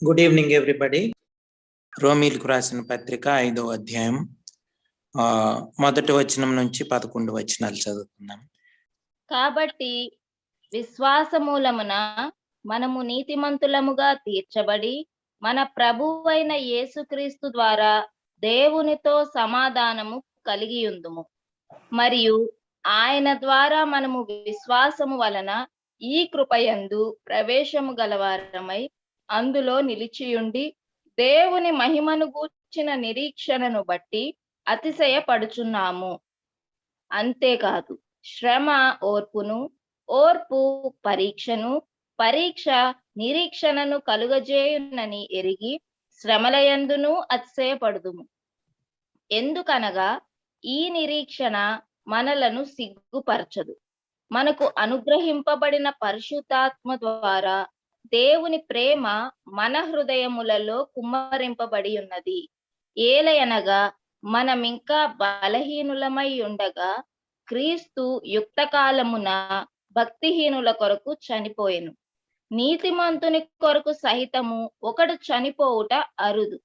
Good evening everybody. రోమీలకు రాసిన పత్రిక 5వ అధ్యాయం మొదటి వచనం నుంచి 11 వచనాలు చదువుతున్నాం. కాబట్టి విశ్వాసమూలమున మనము నీతిమంతులముగా తీర్చబడి మన ప్రభువైన యేసుక్రీస్తు ద్వారా దేవునితో సమాధానము కలిగి ఉందుము. మరియు ఆయన ద్వారా మనము విశ్వాసము వలన ఈ కృపయందు ప్రవేశము గలవారమై అందులో నిలిచియుండి దేవుని మహిమను గూర్చిన నిరీక్షణను బట్టి అతిశయపడుచున్నాము. అంతేకాదు, శ్రమ ఓర్పును, ఓర్పు పరీక్షను, పరీక్ష నిరీక్షణను కలుగజేయునని ఎరిగి శ్రమలయందును అతిశయపడుదుము. ఎందుకనగా ఈ నిరీక్షణ మనలను సిగ్గుపరచదు. మనకు అనుగ్రహింపబడిన పరిశుద్ధాత్మ ద్వారా దేవుని ప్రేమ మన హృదయములలో కుమ్మరింపబడి ఉన్నది. ఏలయనగా మనమింకా బలహీనులమై ఉండగా క్రీస్తు యుక్తకాలమున భక్తిహీనుల కొరకు చనిపోయెను. నీతిమంతుని కొరకు సహితము ఒకడు చనిపోవుట అరుదు.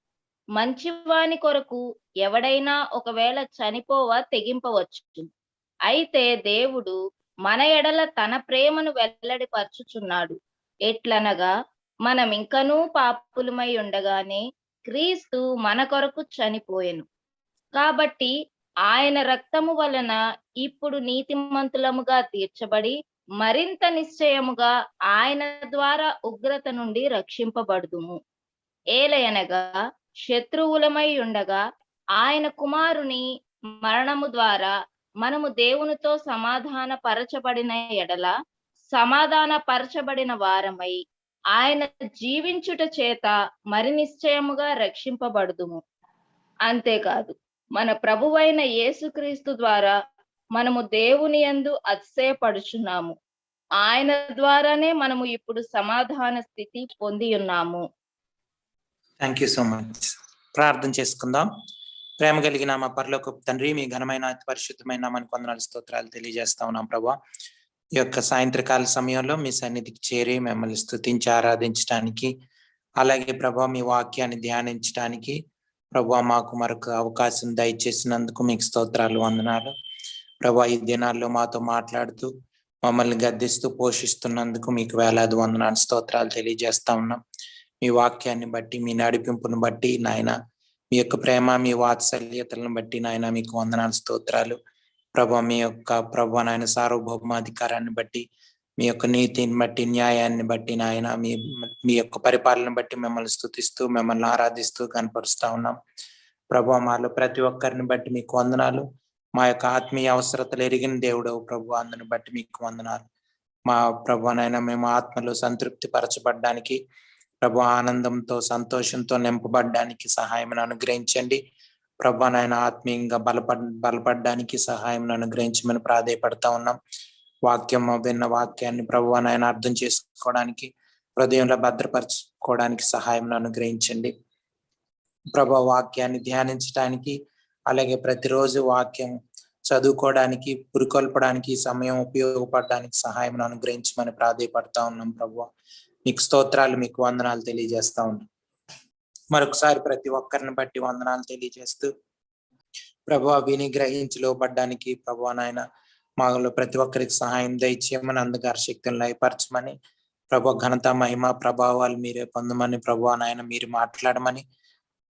మంచివాని కొరకు ఎవడైనా ఒకవేళ చనిపోవ తెగింపవచ్చు. అయితే దేవుడు మన ఎడల తన ప్రేమను వెల్లడిపరచుచున్నాడు. ఎట్లనగా మనమింకనూ పాపులమై ఉండగానే క్రీస్తు మన కొరకు చనిపోయెను. కాబట్టి ఆయన రక్తము వలన ఇప్పుడు నీతిమంతులముగా తీర్చబడి మరింత నిశ్చయముగా ఆయన ద్వారా ఉగ్రత నుండి రక్షింపబడుదుము. ఏలయనగా శత్రువులమై ఉండగా ఆయన కుమారుని మరణము ద్వారా మనము దేవునితో సమాధాన పరచబడిన ఎడల సమాధాన పరచబడిన వారమై ఆయన జీవించుట చేత మరి నిశ్చయముగా రక్షింపబడుదుము. అంతేకాదు, మన ప్రభువైన యేసుక్రీస్తు ద్వారా మనము దేవుని యందు అతిశయపడుచున్నాము. ఆయన ద్వారానే మనము ఇప్పుడు సమాధాన స్థితి పొంది ఉన్నాము. Thank you so much. ప్రార్థన చేసుకుందాం. ప్రేమ కలిగిన మా పరలోకపు తండ్రి, మీ ఘనమైన పరిశుద్ధమైన మనకు వందనాలు స్తోత్రాలు తెలియజేస్తా ఉన్నాం ప్రభా. ఈ యొక్క సాయంత్రకాల సమయంలో మీ సన్నిధికి చేరి మిమ్మల్ని స్తుతించి ఆరాధించడానికి, అలాగే ప్రభా మీ వాక్యాన్ని ధ్యానించడానికి ప్రభా మాకు మరొక అవకాశం దయచేసినందుకు మీకు స్తోత్రాలు, వందనాలు ప్రభా. ఈ దినాల్లో మాతో మాట్లాడుతూ మమ్మల్ని గద్దిస్తూ పోషిస్తున్నందుకు మీకు వేలాది వందనాలు, స్తోత్రాలు తెలియజేస్తా ఉన్నాం. మీ వాక్యాన్ని బట్టి, మీ నడిపింపును బట్టి నాయన, మీ యొక్క ప్రేమ, మీ వాత్సల్యతలను బట్టి నాయన మీకు వందనాలు, స్తోత్రాలు ప్రభా. మీ యొక్క ప్రభా నాయన సార్వభౌమాధికారాన్ని బట్టి, మీ యొక్క నీతిని బట్టి, న్యాయాన్ని బట్టి నాయన, మీ యొక్క పరిపాలన బట్టి మిమ్మల్ని స్తుతిస్తూ మిమ్మల్ని ఆరాధిస్తూ కనపరుస్తా ఉన్నాం ప్రభా. మాలో ప్రతి ఒక్కరిని బట్టి మీకు వందనాలు. మా యొక్క ఆత్మీయ అవసరతలు ఎరిగిన దేవుడవు ప్రభు, అందుని బట్టి మీకు వందనాలు. మా ప్రభా నాయన మేము ఆత్మలో సంతృప్తి పరచబడ్డానికి ప్రభు, ఆనందంతో సంతోషంతో నింపబడ్డానికి సహాయం అనుగ్రహించండి ప్రభా నాయన. ఆత్మీయంగా బలపడడానికి సహాయం అనుగ్రహించమని ప్రాధేయపడతా ఉన్నాం. వాక్యం విన్న వాక్యాన్ని ప్రభు నాయన అర్థం చేసుకోవడానికి, హృదయంలో భద్రపరచుకోవడానికి సహాయం అనుగ్రహించండి ప్రభా. వాక్యాన్ని ధ్యానించడానికి, అలాగే ప్రతిరోజు వాక్యం చదువుకోవడానికి, పురికొల్పడానికి సమయం ఉపయోగపడడానికి సహాయం అనుగ్రహించమని ప్రాధేయపడతా ఉన్నాం ప్రభు. మీకు స్తోత్రాలు, మీకు వందనాలు తెలియజేస్తా ఉన్నాం. మరొకసారి ప్రతి ఒక్కరిని బట్టి వందనాలు తెలియజేస్తూ ప్రభు విని గ్రహించి లోబడ్డానికి ప్రభు నాయన మాలో ప్రతి ఒక్కరికి సహాయం దయచేయమని, అందుగారి శక్తులను లయపరచమని ప్రభు. ఘనత, మహిమ, ప్రభావాలు మీరే పొందమని ప్రభు నాయన మీరు మాట్లాడమని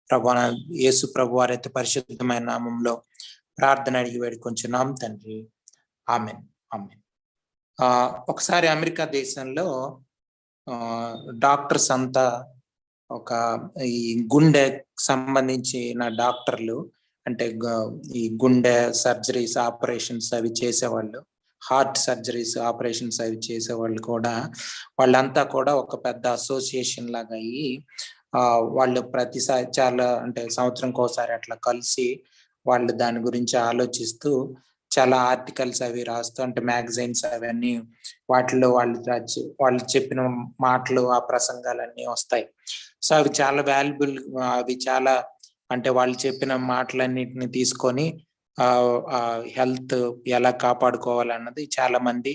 ప్రభు. యేసు ప్రభు వారైతే పరిశుద్ధమైన నామంలో ప్రార్థన అడిగి వేడుకొంచున్నాం తండ్రి, ఆమెన్, ఆమెన్. ఒకసారి అమెరికా దేశంలో డాక్టర్స్ అంతా ఒక ఈ గుండె సంబంధించిన డాక్టర్లు, అంటే ఈ గుండె సర్జరీస్, ఆపరేషన్స్ అవి చేసేవాళ్ళు, హార్ట్ సర్జరీస్, ఆపరేషన్స్ అవి చేసేవాళ్ళు కూడా, వాళ్ళంతా కూడా ఒక పెద్ద అసోసియేషన్ లాగా అయ్యి వాళ్ళు ప్రతిసారి చాలా, అంటే సంవత్సరంకి ఒకసారి అట్లా కలిసి వాళ్ళు దాని గురించి ఆలోచిస్తూ చాలా ఆర్టికల్స్ అవి రాస్తూ, అంటే మ్యాగజైన్స్ అవన్నీ, వాటిలో వాళ్ళు చెప్పిన మాటలు, ఆ ప్రసంగాలన్నీ వస్తాయి. సో అవి చాలా వాల్యుబుల్, అవి చాలా, అంటే వాళ్ళు చెప్పిన మాటలన్నిటిని తీసుకొని హెల్త్ ఎలా కాపాడుకోవాలన్నది చాలా మంది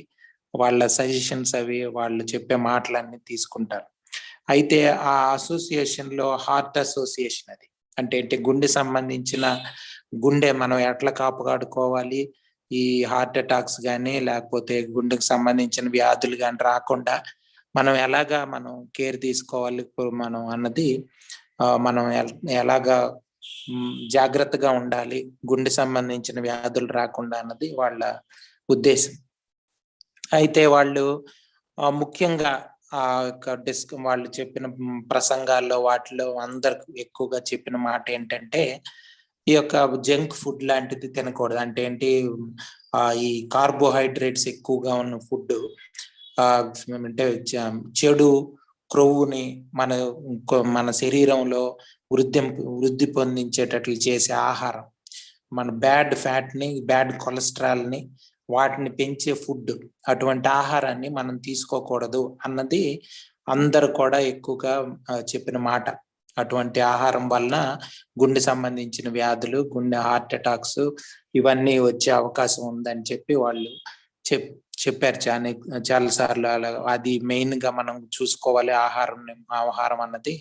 వాళ్ళ సజెషన్స్ అవి, వాళ్ళు చెప్పే మాటలన్నీ తీసుకుంటారు. అయితే ఆ అసోసియేషన్ లో హార్ట్ అసోసియేషన్ అది అంటే గుండె సంబంధించిన గుండె మనం ఎట్లా కాపాడుకోవాలి, ఈ హార్ట్ అటాక్స్ కానీ లేకపోతే గుండెకు సంబంధించిన వ్యాధులు కానీ రాకుండా మనం ఎలాగా మనం కేర్ తీసుకోవాలి ఇప్పుడు మనం అన్నది మనం ఎలాగా జాగ్రత్తగా ఉండాలి, గుండె సంబంధించిన వ్యాధులు రాకుండా అన్నది వాళ్ళ ఉద్దేశం. అయితే వాళ్ళు ముఖ్యంగా ఆ యొక్క వాళ్ళు చెప్పిన ప్రసంగాల్లో వాటిలో అందరికి ఎక్కువగా చెప్పిన మాట ఏంటంటే ఈ యొక్క జంక్ ఫుడ్ లాంటిది తినకూడదు. అంటే ఏంటి, ఈ కార్బోహైడ్రేట్స్ ఎక్కువగా ఉన్న ఫుడ్, అంటే చెడు క్రొవ్వుని మన శరీరంలో వృద్ధి పొందించేటట్లు చేసే ఆహారం, మన బ్యాడ్ ఫ్యాట్ ని బ్యాడ్ కొలెస్ట్రాల్ ని వాటిని పెంచే ఫుడ్, అటువంటి ఆహారాన్ని మనం తీసుకోకూడదు అన్నది అందరు కూడా ఎక్కువగా చెప్పిన మాట. అటువంటి ఆహారం వలన గుండె సంబంధించిన వ్యాధులు, గుండె హార్ట్ అటాక్స్ ఇవన్నీ వచ్చే అవకాశం ఉందని చెప్పి వాళ్ళు చెప్పారు చాలా సార్లు. అది మెయిన్ గా మనం చూసుకోవాలి. ఆహారం అన్నది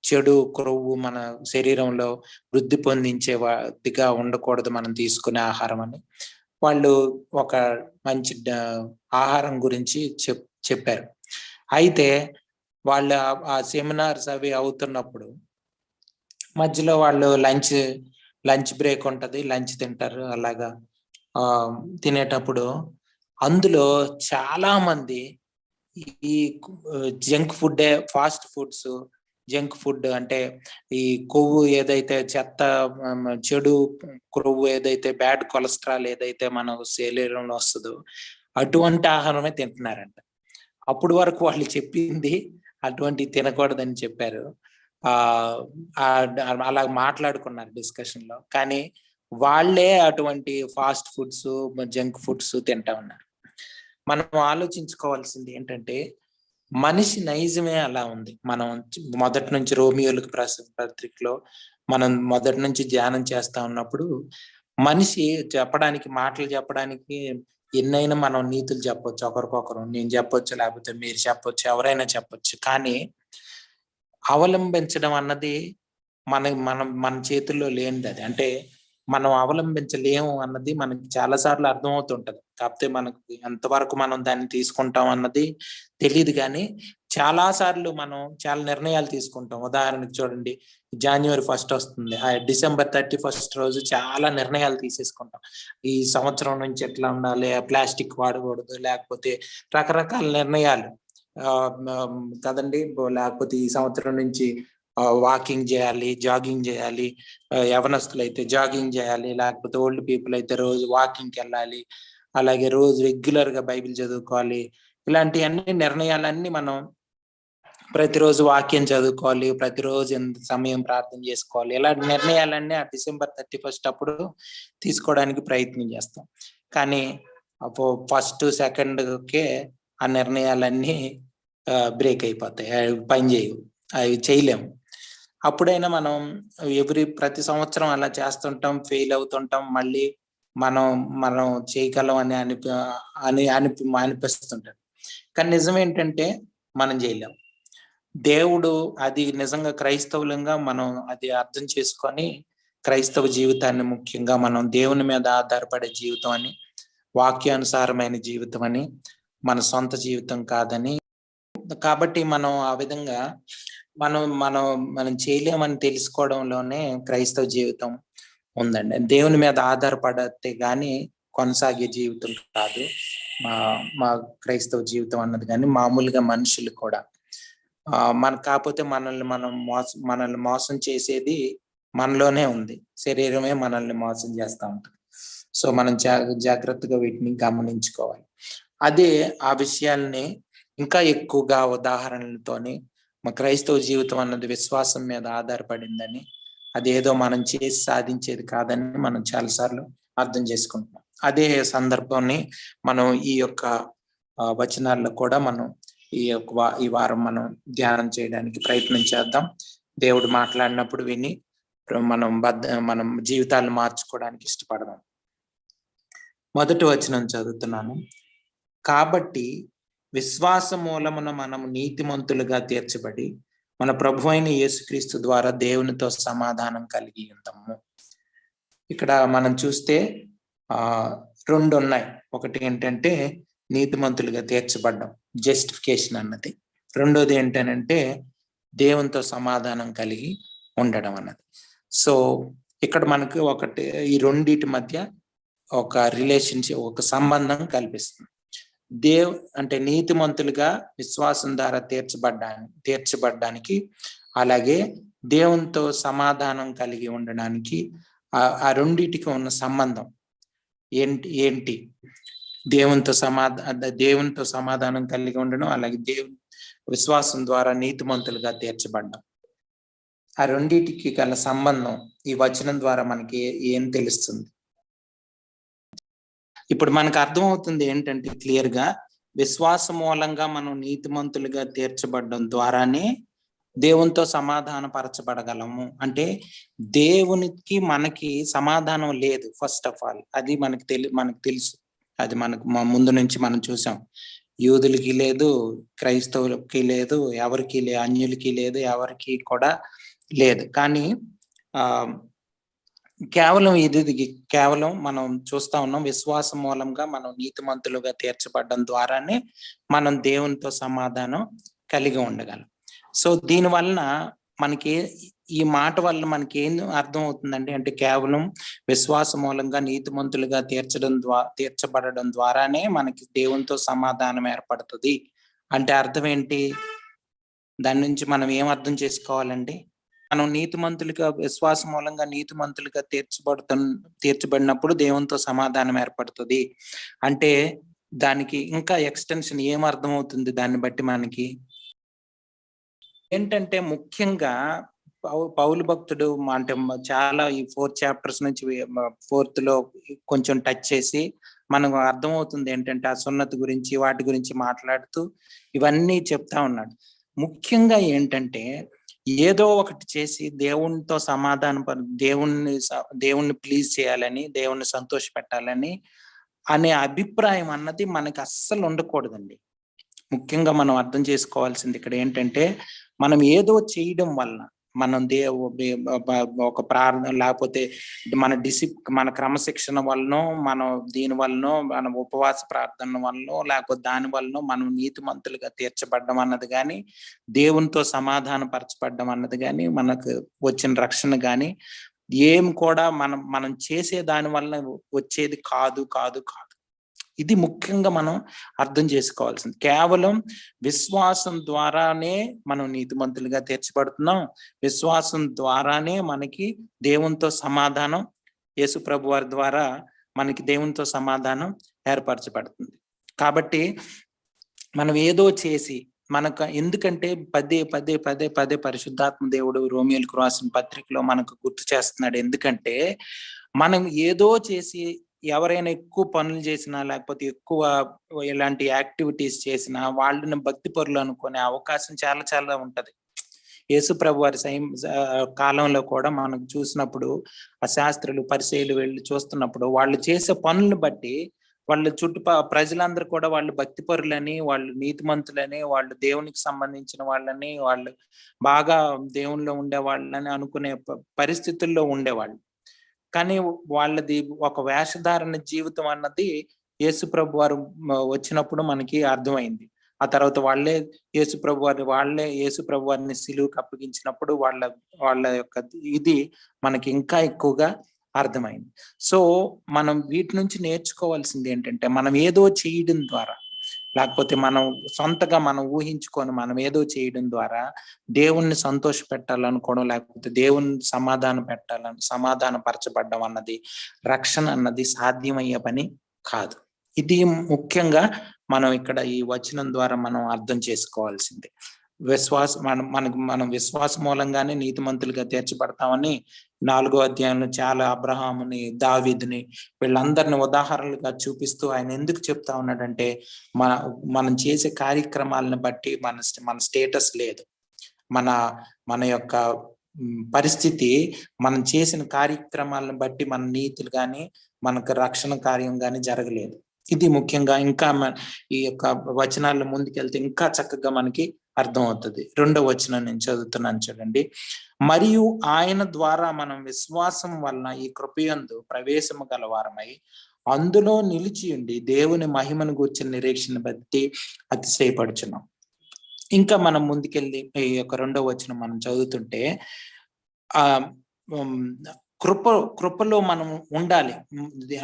చెడు క్రొవ్వు మన శరీరంలో వృద్ధి పొందించేదిగా ఉండకూడదు మనం తీసుకునే ఆహారం అని వాళ్ళు ఒక మంచి ఆహారం గురించి చెప్పారు. అయితే వాళ్ళు ఆ సెమినార్స్ అవి అవుతున్నప్పుడు మధ్యలో వాళ్ళు లంచ్ బ్రేక్ ఉంటది, లంచ్ తింటారు. అలాగా తినేటప్పుడు అందులో చాలా మంది ఈ junk food, fast foods, junk food అంటే ఈ కొవ్వు ఏదైతే చెత్త చెడు కొవ్వు ఏదైతే బ్యాడ్ కొలెస్ట్రాల్ ఏదైతే మన శరీరంలో వస్తుందో అటువంటి ఆహారమే తింటున్నారంట. అప్పుడు వరకు వాళ్ళు చెప్పింది అటువంటి తినకూడదని చెప్పారు. అలా మాట్లాడుకున్నారు డిస్కషన్ లో. కానీ వాళ్ళే అటువంటి ఫాస్ట్ ఫుడ్స్, జంక్ ఫుడ్స్ తింటా ఉన్నారు. మనం ఆలోచించుకోవాల్సింది ఏంటంటే మనిషి నైజమే అలా ఉంది. మనం మొదటి నుంచి రోమియోలకు పత్రికలో మనం మొదటి నుంచి ధ్యానం చేస్తా ఉన్నప్పుడు మనిషి మాటలు చెప్పడానికి ఎన్నైనా మనం నీతులు చెప్పొచ్చు, ఒకరికొకరు నేను చెప్పొచ్చు, లేకపోతే మీరు చెప్పొచ్చు, ఎవరైనా చెప్పొచ్చు. కానీ అవలంబించడం అన్నది మన చేతుల్లో లేనిది. అది అంటే మనం అవలంబించలేము అన్నది మనకి చాలా సార్లు అర్థమవుతుంటది. కాకపోతే మనకు ఎంతవరకు మనం దాన్ని తీసుకుంటాం అన్నది తెలియదు. కానీ చాలా సార్లు మనం చాలా నిర్ణయాలు తీసుకుంటాం. ఉదాహరణకు చూడండి, January 1 వస్తుంది, December 31 రోజు చాలా నిర్ణయాలు తీసేసుకుంటాం. ఈ సంవత్సరం నుంచి ఎట్లా ఉండాలి, ప్లాస్టిక్ వాడకూడదు, లేకపోతే రకరకాల నిర్ణయాలు కదండి. లేకపోతే ఈ సంవత్సరం నుంచి వాకింగ్ చేయాలి, జాగింగ్ చేయాలి, యవనస్తులు అయితే జాగింగ్ చేయాలి, లేకపోతే ఓల్డ్ పీపుల్ అయితే రోజు వాకింగ్కి వెళ్ళాలి, అలాగే రోజు రెగ్యులర్ గా బైబిల్ చదువుకోవాలి. ఇలాంటి అన్ని నిర్ణయాలన్నీ మనం ప్రతిరోజు వాక్యం చదువుకోవాలి, ప్రతిరోజు ఎంత సమయం ప్రార్థన చేసుకోవాలి, ఇలాంటి నిర్ణయాలన్నీ ఆ December 31 అప్పుడు తీసుకోవడానికి ప్రయత్నం చేస్తాం. కానీ 1st, 2ndకే ఆ నిర్ణయాలన్నీ బ్రేక్ అయిపోతాయి, పని చేయవు, అవి చేయలేము. అప్పుడైనా మనం ప్రతి సంవత్సరం అలా చేస్తుంటాం, ఫెయిల్ అవుతుంటాం, మళ్ళీ మనం చేయగలం అని అనిపిస్తుంటాం. కానీ నిజం ఏంటంటే మనం చేయలేం. దేవుడు అది నిజంగా క్రైస్తవులంగా మనం అది అర్థం చేసుకొని క్రైస్తవ జీవితాన్ని ముఖ్యంగా మనం దేవుని మీద ఆధారపడే జీవితం అని, వాక్యానుసారమైన జీవితం అని, మన సొంత జీవితం కాదని. కాబట్టి మనం ఆ విధంగా మనం చేయలేమని తెలుసుకోవడంలోనే క్రైస్తవ జీవితం ఉందండి. దేవుని మీద ఆధారపడితే గాని కొనసాగే జీవితం కాదు మా క్రైస్తవ జీవితం అన్నది. కానీ మామూలుగా మనుషులు కూడా కాకపోతే మనల్ని మోసం చేసేది మనలోనే ఉంది. శరీరమే మనల్ని మోసం చేస్తూ ఉంటుంది. సో మనం జాగ్రత్తగా వీటిని గమనించుకోవాలి. అదే ఆ విషయాల్ని ఇంకా ఎక్కువగా ఉదాహరణలతోని మా క్రైస్తవ జీవితం అన్నది విశ్వాసం మీద ఆధారపడిందని, అదేదో మనం చేసి సాధించేది కాదని మనం చాలాసార్లు అర్థం చేసుకుంటున్నాం. అదే సందర్భాన్ని మనం ఈ యొక్క వచనాల్లో కూడా మనం ఈ వారం మనం ధ్యానం చేయడానికి ప్రయత్నం చేద్దాం. దేవుడు మాట్లాడినప్పుడు విని మనం జీవితాలను మార్చుకోవడానికి ఇష్టపడదాం. మొదటి వచనం చదువుతున్నాను. కాబట్టి విశ్వాస మూలమున మనము నీతిమంతులుగా తీర్చబడి మన ప్రభు అయిన యేసుక్రీస్తు ద్వారా దేవునితో సమాధానం కలిగి ఉంటాము. ఇక్కడ మనం చూస్తే రెండు ఉన్నాయి. ఒకటి ఏంటంటే నీతిమంతులుగా తీర్చబడ్డం, జస్టిఫికేషన్ అన్నది. రెండోది ఏంటంటే దేవునితో సమాధానం కలిగి ఉండడం అన్నది. సో ఇక్కడ మనకు ఒకటి, ఈ రెండిటి మధ్య ఒక రిలేషన్షిప్, ఒక సంబంధం కల్పిస్తుంది. అంటే నీతిమంతులుగా విశ్వాసం ద్వారా తీర్చబడ్డానికి, అలాగే దేవునితో సమాధానం కలిగి ఉండడానికి ఆ రెండిటికి ఉన్న సంబంధం ఏంటి? దేవునితో సమాధానం కలిగి ఉండడం, అలాగే విశ్వాసం ద్వారా నీతిమంతులుగా తీర్చబడ్డం. ఆ రెండిటికి గల సంబంధం ఈ వచనం ద్వారా మనకి ఏం తెలుస్తుంది? ఇప్పుడు మనకు అర్థమవుతుంది ఏంటంటే క్లియర్ గా, విశ్వాస మూలంగా మనం నీతిమంతులుగా తీర్చబడడం ద్వారానే దేవునితో సమాధాన పరచబడగలము. అంటే దేవునికి మనకి సమాధానం లేదు. ఫస్ట్ ఆఫ్ ఆల్ అది మనకు తెలుసు. అది మనకు ముందు నుంచి మనం చూసాం. యూదులకి లేదు, క్రైస్తవులకి లేదు, ఎవరికి అన్యులకి లేదు, ఎవరికి కూడా లేదు. కానీ కేవలం మనం చూస్తా ఉన్నాం, విశ్వాసం మూలంగా మనం నీతిమంతులుగా తీర్చబడడం ద్వారానే మనం దేవునితో సమాధానం కలిగి ఉండగలం. సో దీని వలన మనకి, ఈ మాట వల్ల మనకి ఏం అర్థం అవుతుందంటే, అంటే కేవలం విశ్వాస మూలంగా నీతిమంతులుగా తీర్చబడడం ద్వారానే మనకి దేవునితో సమాధానం ఏర్పడుతుంది అంటే అర్థం ఏంటి? దాని నుంచి మనం ఏం అర్థం చేసుకోవాలండి? మనం నీతిమంతులుగా, విశ్వాస మూలంగా నీతిమంతులుగా తీర్చబడినప్పుడు దేవునితో సమాధానం ఏర్పడుతుంది అంటే దానికి ఇంకా ఎక్స్టెన్షన్ ఏం అర్థం అవుతుంది? దాన్ని బట్టి మనకి ఏంటంటే, ముఖ్యంగా పౌలు భక్తుడు అంటే చాలా ఈ 4 chapters నుంచి 4th లో కొంచెం టచ్ చేసి మనకు అర్థమవుతుంది ఏంటంటే, ఆ సున్నతి గురించి, వాటి గురించి మాట్లాడుతూ ఇవన్నీ చెప్తా ఉన్నాడు. ముఖ్యంగా ఏంటంటే, ఏదో ఒకటి చేసి దేవునితో దేవుణ్ణి ప్లీజ్ చేయాలని, దేవుణ్ణి సంతోష పెట్టాలని అనే అభిప్రాయం అన్నది మనకి అస్సలు ఉండకూడదండి. ముఖ్యంగా మనం అర్థం చేసుకోవాల్సింది ఇక్కడ ఏంటంటే, మనం ఏదో చేయడం వలన, మనం ఒక ప్రార్థన, లేకపోతే మన క్రమశిక్షణ వలనో, మనం దీని వలనో, మన ఉపవాస ప్రార్థన వలనో, లేకపోతే దాని వలనో మనం నీతిమంతులుగా తీర్చబడ్డం అన్నది కానీ, దేవునితో సమాధాన పరచబడ్డం అన్నది కానీ, మనకు వచ్చిన రక్షణ కానీ ఏం కూడా మనం చేసే దాని వలన వచ్చేది కాదు. ఇది ముఖ్యంగా మనం అర్థం చేసుకోవాల్సింది. కేవలం విశ్వాసం ద్వారానే మనం నీతిమంతులుగా తీర్చబడుతున్నాం. విశ్వాసం ద్వారానే మనకి దేవునితో సమాధానం, యేసు ప్రభు వారి ద్వారా మనకి దేవునితో సమాధానం ఏర్పరచబడుతుంది. కాబట్టి మనం ఏదో చేసి ఎందుకంటే పదే పరిశుద్ధాత్మ దేవుడు రోమియోలకు రాసిన పత్రికలో మనకు గుర్తు చేస్తున్నాడు. ఎందుకంటే మనం ఏదో చేసి, ఎవరైనా ఎక్కువ పనులు చేసినా, లేకపోతే ఎక్కువ ఇలాంటి యాక్టివిటీస్ చేసినా వాళ్ళని భక్తి పరులు అనుకునే అవకాశం చాలా ఉంటది. యేసు ప్రభు వారి కాలంలో కూడా మనకు చూసినప్పుడు, ఆ శాస్త్రులు, పరిసయ్యులు వెళ్ళి చూస్తున్నప్పుడు వాళ్ళు చేసే పనులను బట్టి వాళ్ళ ప్రజలందరూ కూడా వాళ్ళు భక్తి పరులని, వాళ్ళు నీతిమంతులని, వాళ్ళు దేవునికి సంబంధించిన వాళ్ళని, వాళ్ళు బాగా దేవునిలో ఉండే వాళ్ళని అనుకునే పరిస్థితుల్లో ఉండేవాళ్ళు. కానీ వాళ్ళది ఒక వేషధారణ జీవితం అన్నది యేసు ప్రభు వారు వచ్చినప్పుడు మనకి అర్థమైంది. ఆ తర్వాత యేసు ప్రభు వారిని సిలువకు అప్పగించినప్పుడు వాళ్ళ యొక్క ఇది మనకి ఇంకా ఎక్కువగా అర్థమైంది. సో మనం వీటి నుంచి నేర్చుకోవాల్సింది ఏంటంటే, మనం ఏదో చేయడం ద్వారా, లేకపోతే మనం సొంతగా మనం ఊహించుకొని మనం ఏదో చేయడం ద్వారా దేవుణ్ణి సంతోష పెట్టాలనుకోవడం, లేకపోతే దేవుని సమాధాన పరచబడ్డం అన్నది, రక్షణ అన్నది సాధ్యమయ్యే పని కాదు. ఇది ముఖ్యంగా మనం ఇక్కడ ఈ వచనం ద్వారా మనం అర్థం చేసుకోవాల్సింది. మనం విశ్వాస మూలంగానే నీతిమంతులుగా తీర్చబడతామని 4వ అధ్యాయంలో చాలా అబ్రహాముని, దావీదుని, వీళ్ళందరిని ఉదాహరణలుగా చూపిస్తూ ఆయన ఎందుకు చెప్తా ఉన్నాడంటే, మనం చేసే కార్యక్రమాలను బట్టి మన స్టేటస్ లేదు, మన యొక్క పరిస్థితి, మనం చేసిన కార్యక్రమాలను బట్టి మన నీతులు కానీ, మనకు రక్షణ కార్యం కానీ జరగలేదు. ఇది ముఖ్యంగా ఇంకా ఈ యొక్క వచనాల్లో ముందుకెళ్తే ఇంకా చక్కగా మనకి అర్థం అవుతుంది. 2వ వచనం నేను చదువుతున్నాను చూడండి. మరియు ఆయన ద్వారా మనం విశ్వాసం వలన ఈ కృపయందు ప్రవేశము గలవారమై అందులో నిలిచి ఉండి దేవుని మహిమను గూర్చిన నిరీక్షణ బట్టి అతిశయపడుచున్నాం. ఇంకా మనం ముందుకెళ్ళి ఈ యొక్క 2వ వచనం మనం చదువుతుంటే ఆ కృపలో మనం ఉండాలి.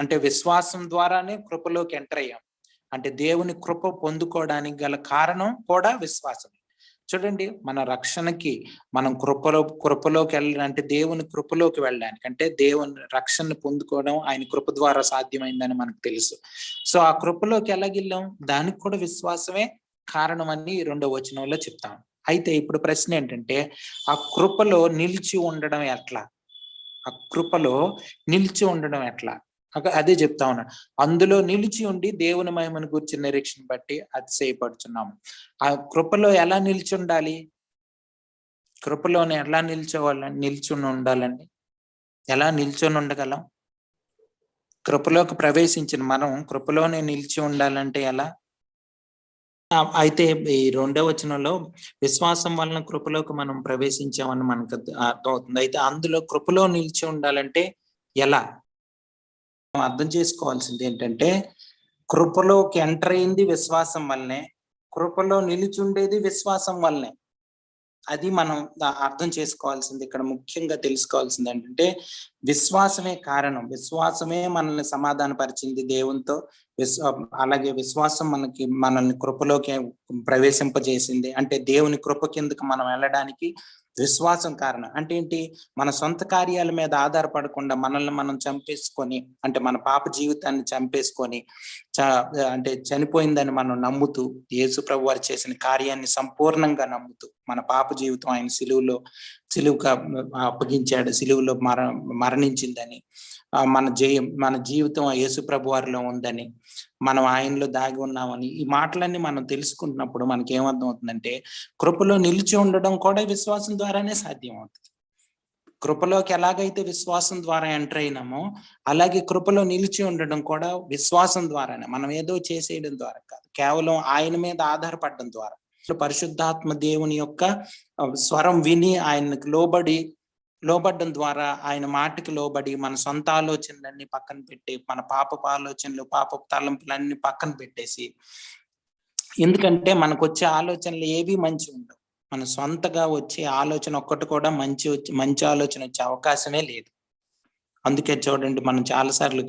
అంటే విశ్వాసం ద్వారానే కృపలోకి ఎంటర్ అయ్యాం. అంటే దేవుని కృప పొందుకోవడానికి గల కారణం కూడా విశ్వాసం. చూడండి, మన రక్షణకి మనం కృపలోకి వెళ్ళాలంటే దేవుని కృపలోకి వెళ్ళడానికి, అంటే దేవుని రక్షణ పొందుకోవడం ఆయన కృప ద్వారా సాధ్యమైందని మనకు తెలుసు. సో ఆ కృపలోకి ఎలాగిల్లాం, దానికి కూడా విశ్వాసమే కారణం అని 2వ వచనంలో చెప్తాం. అయితే ఇప్పుడు ప్రశ్న ఏంటంటే, ఆ కృపలో నిలిచి ఉండడం ఎట్లా? ఆ కృపలో నిలిచి ఉండడం ఎట్లా? అదే చెప్తా ఉన్నాడు. అందులో నిలిచి ఉండి దేవుని మహిమను గురించిన నిరీక్షణ బట్టి అతిశయపడుచున్నాము. ఆ కృపలో ఎలా నిలిచి ఉండాలి? కృపలోనే ఎలా నిల్చుని ఉండాలండి? ఎలా నిల్చొని ఉండగలం? కృపలోకి ప్రవేశించిన మనం కృపలోనే నిలిచి ఉండాలంటే ఎలా? అయితే ఈ 2వ వచనంలో విశ్వాసం వలన కృపలోకి మనం ప్రవేశించామని మనకు అర్థమవుతుంది. అయితే అందులో కృపలో నిలిచి ఉండాలంటే ఎలా? అర్థం చేసుకోవాల్సింది ఏంటంటే, కృపలోకి ఎంటర్ అయింది విశ్వాసం వల్లనే, కృపలో నిలిచి ఉండేది విశ్వాసం వల్లనే. అది మనం అర్థం చేసుకోవాల్సింది. ఇక్కడ ముఖ్యంగా తెలుసుకోవాల్సింది ఏంటంటే, విశ్వాసమే కారణం. విశ్వాసమే మనల్ని సమాధానపరిచింది దేవునితో. అలాగే విశ్వాసం మనల్ని కృపలోకి ప్రవేశింపజేసింది. అంటే దేవుని కృప కిందకి మనం వెళ్ళడానికి విశ్వాసం కారణం. అంటే ఏంటి? మన సొంత కార్యాల మీద ఆధారపడకుండా మనల్ని మనం చంపేసుకొని, అంటే మన పాప జీవితాన్ని చంపేసుకొని అంటే చనిపోయిందని మనం నమ్ముతూ, యేసు ప్రభు వారు చేసిన కార్యాన్ని సంపూర్ణంగా నమ్ముతూ, మన పాప జీవితం ఆయన సిలువుగా అప్పగించాడు, సిలువులో మరణించిందని, మన జీవితం యేసు ప్రభు వారిలో ఉందని, మనం ఆయనలో దాగి ఉన్నామని, ఈ మాటలన్నీ మనం తెలుసుకుంటున్నప్పుడు మనకి ఏమర్థం అవుతుందంటే, కృపలో నిలిచి ఉండడం కూడా విశ్వాసం ద్వారానే సాధ్యం అవుతుంది. కృపలోకి ఎలాగైతే విశ్వాసం ద్వారా ఎంటర్ అయినామో, అలాగే కృపలో నిలిచి ఉండడం కూడా విశ్వాసం ద్వారానే. మనం ఏదో చేసేయడం ద్వారా కాదు, కేవలం ఆయన మీద ఆధారపడడం ద్వారా. పరిశుద్ధాత్మ దేవుని యొక్క స్వరం విని ఆయనకు లోబడ్డం ద్వారా, ఆయన మాటకి లోబడి మన సొంత ఆలోచనలన్నీ పక్కన పెట్టి, మన పాపపు ఆలోచనలు, పాపపు తలంపులన్నీ పక్కన పెట్టేసి, ఎందుకంటే మనకు వచ్చే ఆలోచనలు ఏవి మంచి ఉండవు. మన సొంతగా వచ్చే ఆలోచన ఒక్కటి కూడా మంచి ఆలోచన వచ్చే అవకాశమే లేదు. అందుకే చూడండి, మనం చాలాసార్లు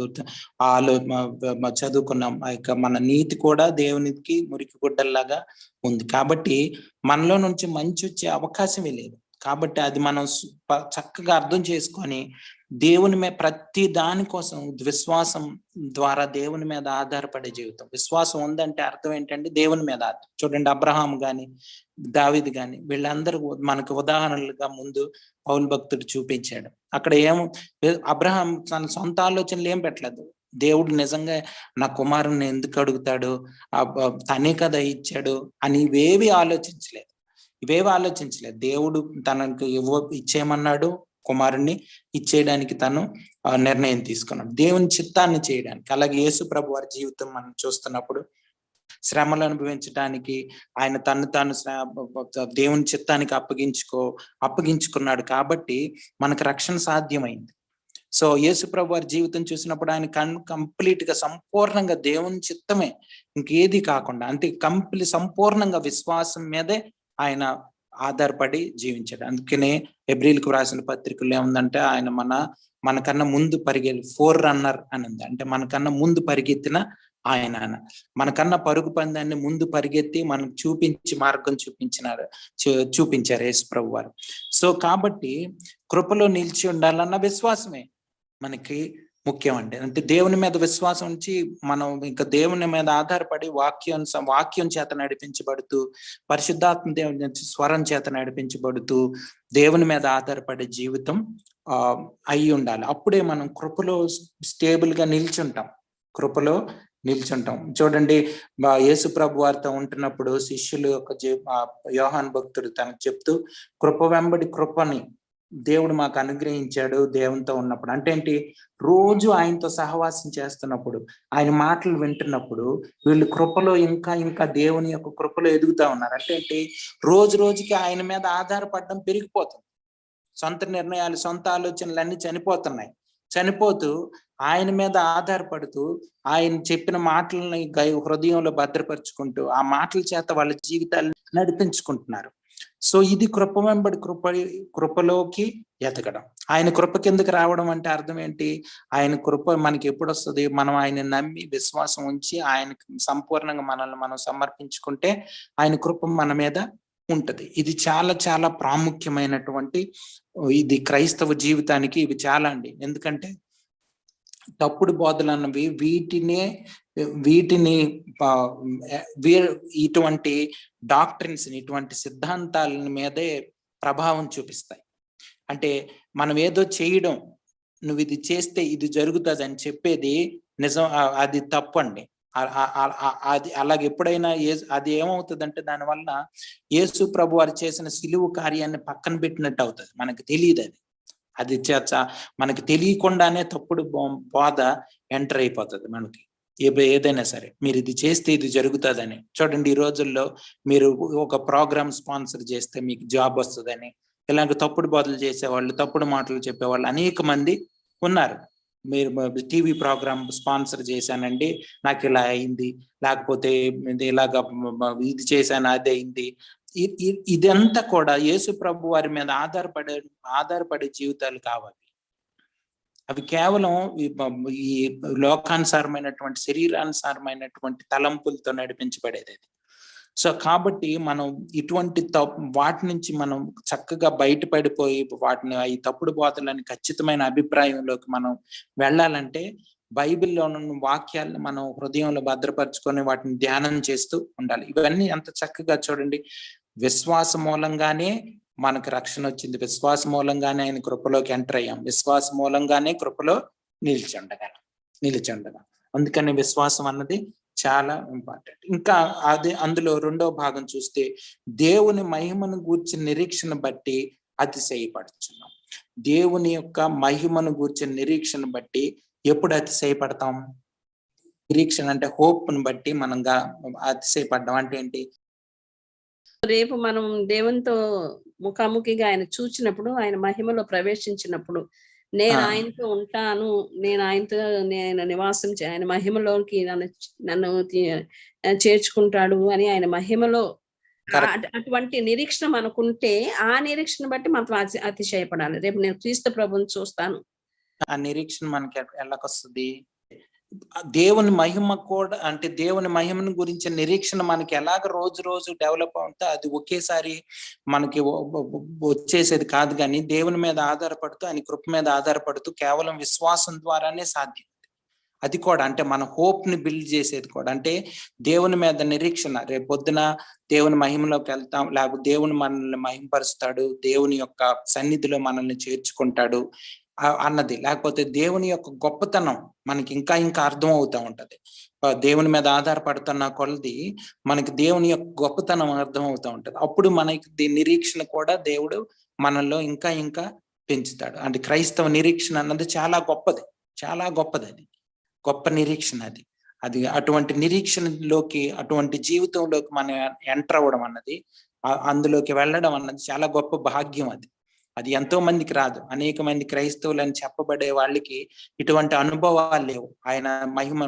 చదువుకున్నాం, మన నీతి కూడా దేవునికి మురికి గుడ్డల్లాగా ఉంది. కాబట్టి మనలో నుంచి మంచి వచ్చే అవకాశమే లేదు. కాబట్టి అది మనం చక్కగా అర్థం చేసుకొని దేవుని మీద ప్రతి దానికోసం విశ్వాసం ద్వారా దేవుని మీద ఆధారపడే జీవితం. విశ్వాసం ఉందంటే అర్థం ఏంటంటే దేవుని మీద చూడండి, అబ్రహాం గాని, దావీదు గాని, వీళ్ళందరూ మనకు ఉదాహరణలుగా ముందు పౌలు భక్తుడు చూపించాడు. అక్కడ అబ్రహాం తన సొంత ఆలోచనలు ఏం పెట్టలేదు. దేవుడు నిజంగా నా కుమారుని ఎందుకు అడుగుతాడు, తనే కదా ఇచ్చాడు అని ఇవేవి ఆలోచించలేదు. దేవుడు తనకు ఇచ్చేయమన్నాడు, కుమారుణ్ణి ఇచ్చేయడానికి తను నిర్ణయం తీసుకున్నాడు, దేవుని చిత్తాన్ని చేయడానికి. అలాగే యేసు ప్రభు వారి జీవితం మనం చూస్తున్నప్పుడు శ్రమలు అనుభవించడానికి ఆయన తాను దేవుని చిత్తానికి అప్పగించుకున్నాడు. కాబట్టి మనకు రక్షణ సాధ్యమైంది. సో యేసు ప్రభు వారి జీవితం చూసినప్పుడు ఆయన కంప్లీట్ గా సంపూర్ణంగా దేవుని చిత్తమే, ఇంకేది కాకుండా, అంటే సంపూర్ణంగా విశ్వాసం మీదే ఆయన ఆధారపడి జీవించాడు. అందుకనే హెబ్రీలకు రాసిన పత్రికల్లో ఏముందంటే, ఆయన మనకన్నా ముందు ఫోర్ రన్నర్ అని ఉంది. అంటే మనకన్నా ముందు పరిగెత్తిన ఆయన, మనకన్నా పరుగు పందాన్ని ముందు పరిగెత్తి మనకు మార్గం చూపించారు యేసు ప్రభు వారు. సో కాబట్టి కృపలో నిలిచి ఉండాలన్న విశ్వాసమే మనకి ముఖ్యం. అంటే దేవుని మీద విశ్వాసం ఉంచి మనం ఇంకా దేవుని మీద ఆధారపడి వాక్యం చేత నడిపించబడుతూ, పరిశుద్ధాత్మ దేవుని స్వరం చేత నడిపించబడుతూ దేవుని మీద ఆధారపడే జీవితం అయి ఉండాలి. అప్పుడే మనం కృపలో స్టేబుల్ గా నిల్చుంటాం. చూడండి, యేసు ప్రభు వారితో ఉంటున్నప్పుడు శిష్యులు యోహాను భక్తుడు తనకు చెప్తూ, కృప వెంబడి కృపని దేవుడు మాకు అనుగ్రహించాడు దేవునితో ఉన్నప్పుడు. అంటే ఏంటి, రోజు ఆయనతో సహవాసం చేస్తున్నప్పుడు, ఆయన మాటలు వింటున్నప్పుడు వీళ్ళు కృపలో ఇంకా ఇంకా దేవుని యొక్క కృపలో ఎదుగుతా ఉన్నారు. అంటే ఏంటి, రోజు రోజుకి ఆయన మీద ఆధారపడడం పెరిగిపోతుంది. సొంత నిర్ణయాలు, సొంత ఆలోచనలు అన్ని చనిపోతున్నాయి. చనిపోతూ ఆయన మీద ఆధారపడుతూ ఆయన చెప్పిన మాటలని హృదయంలో భద్రపరుచుకుంటూ ఆ మాటల చేత వాళ్ళ జీవితాలను నడిపించుకుంటున్నారు. సో ఇది కృప వెంబడి కృపలోకి ఎదగడం. ఆయన కృప కిందకి రావడం అంటే అర్థం ఏంటి, ఆయన కృప మనకి ఎప్పుడు వస్తుంది, మనం ఆయన నమ్మి విశ్వాసం ఉంచి ఆయనకి సంపూర్ణంగా మనల్ని మనం సమర్పించుకుంటే ఆయన కృప మన మీద ఉంటది. ఇది చాలా చాలా ప్రాముఖ్యమైనటువంటి, ఇది క్రైస్తవ జీవితానికి ఇవి చాలా అండి. ఎందుకంటే తప్పుడు బోధలు అన్నవి వీటిని ఇటువంటి డాక్ట్రిన్స్, ఇటువంటి సిద్ధాంతాల మీదే ప్రభావం చూపిస్తాయి. అంటే మనం ఏదో చేయడం, నువ్వు ఇది చేస్తే ఇది జరుగుతుంది అని చెప్పేది నిజం, అది తప్పండి. అది అలాగే ఎప్పుడైనా అది ఏమవుతుందంటే దానివల్ల యేసు ప్రభు వారు చేసిన సిలువు కార్యాన్ని పక్కన పెట్టినట్టు అవుతుంది. మనకు తెలియదు అది మనకి తెలియకుండానే తప్పుడు బోధ ఎంటర్ అయిపోతుంది మనకి. ఏదైనా సరే మీరు ఇది చేస్తే ఇది జరుగుతుందని. చూడండి, ఈ రోజుల్లో మీరు ఒక ప్రోగ్రామ్ స్పాన్సర్ చేస్తే మీకు జాబ్ వస్తుందని, ఇలాంటి తప్పుడు బోధలు చేసేవాళ్ళు, తప్పుడు మాటలు చెప్పేవాళ్ళు అనేక మంది ఉన్నారు. మీరు టీవీ ప్రోగ్రామ్ స్పాన్సర్ చేశానండి, నాకు ఇలా అయింది, లేకపోతే ఇలాగా ఇది చేశాను అది అయింది. ఇదంతా కూడా యేసు ప్రభు వారి మీద ఆధారపడే జీవితాలు కావాలి. అవి కేవలం ఈ లోకానుసారమైనటువంటి, శరీరానుసారమైనటువంటి తలంపులతో నడిపించబడేది. సో కాబట్టి మనం ఇటువంటి వాటి నుంచి మనం చక్కగా బయటపడిపోయి వాటిని, ఈ తప్పుడు బోధలని ఖచ్చితమైన అభిప్రాయంలోకి మనం వెళ్ళాలంటే బైబిల్లో ఉన్న వాక్యాలను మనం హృదయంలో భద్రపరుచుకొని వాటిని ధ్యానం చేస్తూ ఉండాలి. ఇవన్నీ అంత చక్కగా చూడండి, విశ్వాస మూలంగానే మనకు రక్షణ వచ్చింది, విశ్వాస మూలంగానే ఆయన కృపలోకి ఎంటర్ అయ్యాం, విశ్వాస మూలంగానే కృపలో నిలిచి ఉండగా. అందుకని విశ్వాసం అన్నది చాలా ఇంపార్టెంట్. ఇంకా అందులో రెండో భాగం చూస్తే, దేవుని మహిమను గూర్చిన నిరీక్షణ బట్టి అతిశయపడుచున్నాం. దేవుని యొక్క మహిమను గూర్చిన నిరీక్షణ బట్టి ఎప్పుడు అతిశయపడతాం? నిరీక్షణ అంటే హోప్ను బట్టి మనం అతిశయపడ్డాం. అంటే ఏంటి, రేపు మనం దేవునితో ముఖాముఖిగా ఆయన చూచినప్పుడు, ఆయన మహిమలో ప్రవేశించినప్పుడు, నేను ఆయనతో ఉంటాను, నేను నివాసం ఆయన మహిమలోకి నన్ను చేర్చుకుంటాడు అని ఆయన మహిమలో అటువంటి నిరీక్షణ మనకుంటే, ఆ నిరీక్షణ బట్టి మనం అతిశయపడాలి. రేపు నేను క్రీస్తు ప్రభుని చూస్తాను. ఆ నిరీక్షణ మనకి ఎలాగొస్తుంది? దేవుని మహిమ కూడా, అంటే దేవుని మహిమను గురించి నిరీక్షణ మనకి ఎలాగ రోజు రోజు డెవలప్ అవుతా, అది ఒకేసారి మనకి వచ్చేసేది కాదు. కానీ దేవుని మీద ఆధారపడుతూ, ఆయన కృప మీద ఆధారపడుతూ కేవలం విశ్వాసం ద్వారానే సాధ్యం. అది కూడా అంటే మన హోప్ ని బిల్డ్ చేసేది కూడా అంటే దేవుని మీద నిరీక్షణ. రేపు పొద్దున దేవుని మహిమలోకి వెళ్తాం, లేకపోతే దేవుని మనల్ని మహిమపరుస్తాడు, దేవుని యొక్క సన్నిధిలో మనల్ని చేర్చుకుంటాడు అన్నది, లేకపోతే దేవుని యొక్క గొప్పతనం మనకి ఇంకా ఇంకా అర్థం అవుతా ఉంటది. దేవుని మీద ఆధారపడుతున్న కొలది మనకి దేవుని యొక్క గొప్పతనం అర్థం అవుతా ఉంటది. అప్పుడు మనకి నిరీక్షణ కూడా దేవుడు మనలో ఇంకా ఇంకా పెంచుతాడు. అంటే క్రైస్తవ నిరీక్షణ అన్నది చాలా గొప్పది, చాలా గొప్పది. అది గొప్ప నిరీక్షణ. అది అటువంటి నిరీక్షణలోకి, అటువంటి జీవితంలోకి మనం ఎంటర్ అవ్వడం అన్నది, అందులోకి వెళ్ళడం అన్నది చాలా గొప్ప భాగ్యం. అది ఎంతో మందికి రాదు. అనేక మంది క్రైస్తవులు అని చెప్పబడే వాళ్ళకి ఇటువంటి అనుభవాలు లేవు. ఆయన మహిమ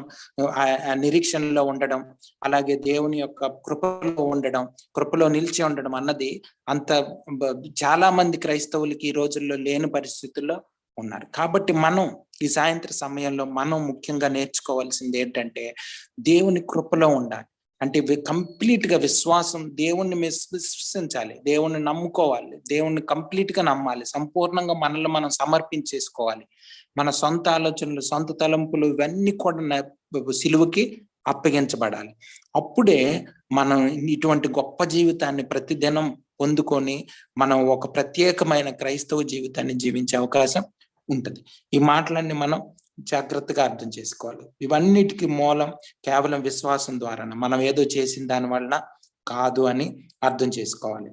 నిరీక్షణలో ఉండడం, అలాగే దేవుని యొక్క కృపలో ఉండడం, కృపలో నిలిచి ఉండడం అన్నది అంత చాలా మంది క్రైస్తవులకి ఈ రోజుల్లో లేని పరిస్థితుల్లో ఉన్నారు. కాబట్టి మనం ఈ సాయంత్రం సమయంలో మనం ముఖ్యంగా నేర్చుకోవాల్సింది ఏంటంటే, దేవుని కృపలో ఉండాలి. అంటే కంప్లీట్ గా విశ్వాసం, దేవుణ్ణి విశ్వసించాలి, దేవుణ్ణి నమ్ముకోవాలి, దేవుణ్ణి కంప్లీట్ గా నమ్మాలి, సంపూర్ణంగా మనల్ని మనం సమర్పించేసుకోవాలి. మన సొంత ఆలోచనలు, సొంత తలంపులు ఇవన్నీ కూడా సిలువకి అప్పగించబడాలి. అప్పుడే మనం ఇటువంటి గొప్ప జీవితాన్ని ప్రతిదినం పొందుకొని మనం ఒక ప్రత్యేకమైన క్రైస్తవ జీవితాన్ని జీవించే అవకాశం ఉంటది. ఈ మాటలన్నీ మనం జాగ్రత్తగా అర్థం చేసుకోవాలి. ఇవన్నిటికీ మూలం కేవలం విశ్వాసం ద్వారా, మనం ఏదో చేసిన దాని వలన కాదు అని అర్థం చేసుకోవాలి.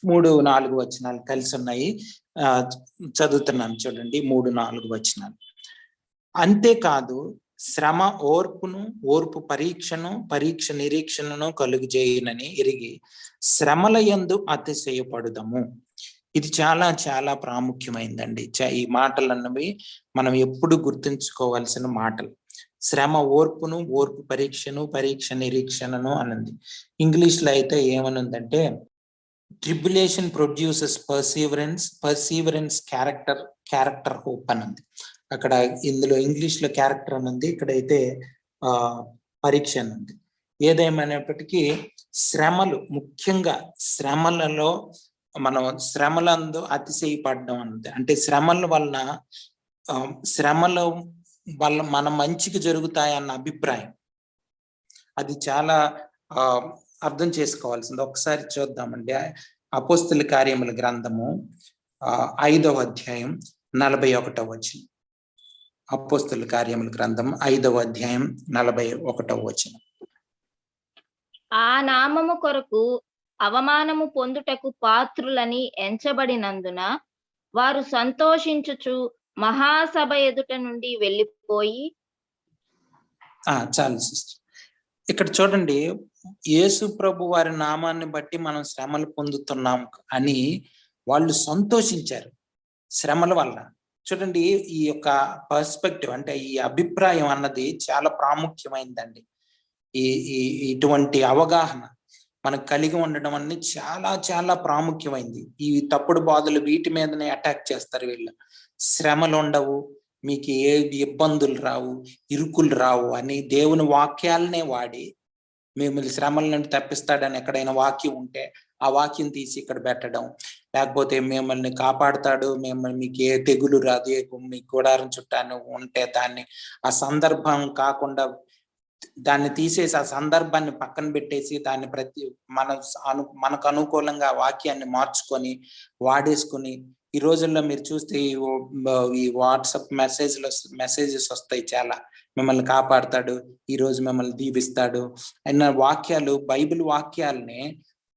3-4 వచనాలు కలిసి ఉన్నాయి. చదువుతున్నాను చూడండి, 3-4 వచనాలు. అంతేకాదు శ్రమ ఓర్పును, ఓర్పు పరీక్షను, పరీక్ష నిరీక్షణను కలుగు చేయునని ఎరిగి శ్రమల యందు అతిశయపడుదము. ఇది చాలా చాలా ప్రాముఖ్యమైందండి. ఈ మాటలు అన్నవి మనం ఎప్పుడు గుర్తుంచుకోవాల్సిన మాటలు. శ్రమ ఓర్పును, ఓర్పు పరీక్షను, పరీక్ష నిరీక్షణను అన్నది. ఇంగ్లీష్ లో అయితే ఏమనుందంటే tribulation produces perseverance, perseverance character, character hope అని ఉంది. అక్కడ ఇందులో ఇంగ్లీష్ లో క్యారెక్టర్ అని ఉంది, ఇక్కడైతే పరీక్ష అని ఉంది. ఏదేమైనప్పటికీ శ్రమలు, ముఖ్యంగా శ్రమలలో మనం శ్రమలందు అతిశయపడడం అన్నది, అంటే శ్రమల వల్ల మన మంచికి జరుగుతాయన్న అభిప్రాయం, అది చాలా అర్థం చేసుకోవాల్సింది. ఒకసారి చూద్దామండి. అపోస్తుల కార్యముల గ్రంథము 5వ అధ్యాయం 41వ వచనం. అపోస్తుల కార్యముల గ్రంథం 5వ అధ్యాయం 41వ వచనం. ఆ నామము కొరకు అవమానము పొందుటకు పాత్రులని ఎంచబడినందున వారు సంతోషించుచు మహాసభ ఎదుట నుండి వెళ్ళిపోయి. చాలు సిస్టర్. ఇక్కడ చూడండి, యేసు ప్రభు వారి నామాన్ని బట్టి మనం శ్రమలు పొందుతున్నాం అని వాళ్ళు సంతోషించారు శ్రమల వల్ల. చూడండి, ఈ యొక్క పర్స్పెక్టివ్, అంటే ఈ అభిప్రాయం అన్నది చాలా ప్రాముఖ్యమైందండి. ఇటువంటి అవగాహన మనకు కలిగి ఉండడం అనేది చాలా చాలా ప్రాముఖ్యమైంది. ఈ తప్పుడు బాధలు వీటి మీదనే అటాక్ చేస్తారు వీళ్ళు. శ్రమలు ఉండవు, మీకు ఏ ఇబ్బందులు రావు, ఇరుకులు రావు అని దేవుని వాక్యాలనే వాడి మిమ్మల్ని శ్రమల నుండి తప్పిస్తాడని ఎక్కడైనా వాక్యం ఉంటే ఆ వాక్యం తీసి ఇక్కడ పెట్టడం, లేకపోతే మిమ్మల్ని కాపాడుతాడు, మీకు ఏ తెగులు రాదు, మీ గుడారం చుట్టాను ఉంటే దాన్ని ఆ సందర్భం కాకుండా దాన్ని తీసేసి ఆ సందర్భాన్ని పక్కన పెట్టేసి దాన్ని మనకు అనుకూలంగా వాక్యాన్ని వాడేసుకొని ఈ రోజుల్లో మీరు చూస్తే ఈ వాట్సాప్ మెసేజెస్ వస్తాయి చాలా, మిమ్మల్ని కాపాడుతాడు, ఈ రోజు మిమ్మల్ని దీవిస్తాడు అన్న వాక్యాలు, బైబిల్ వాక్యాలనే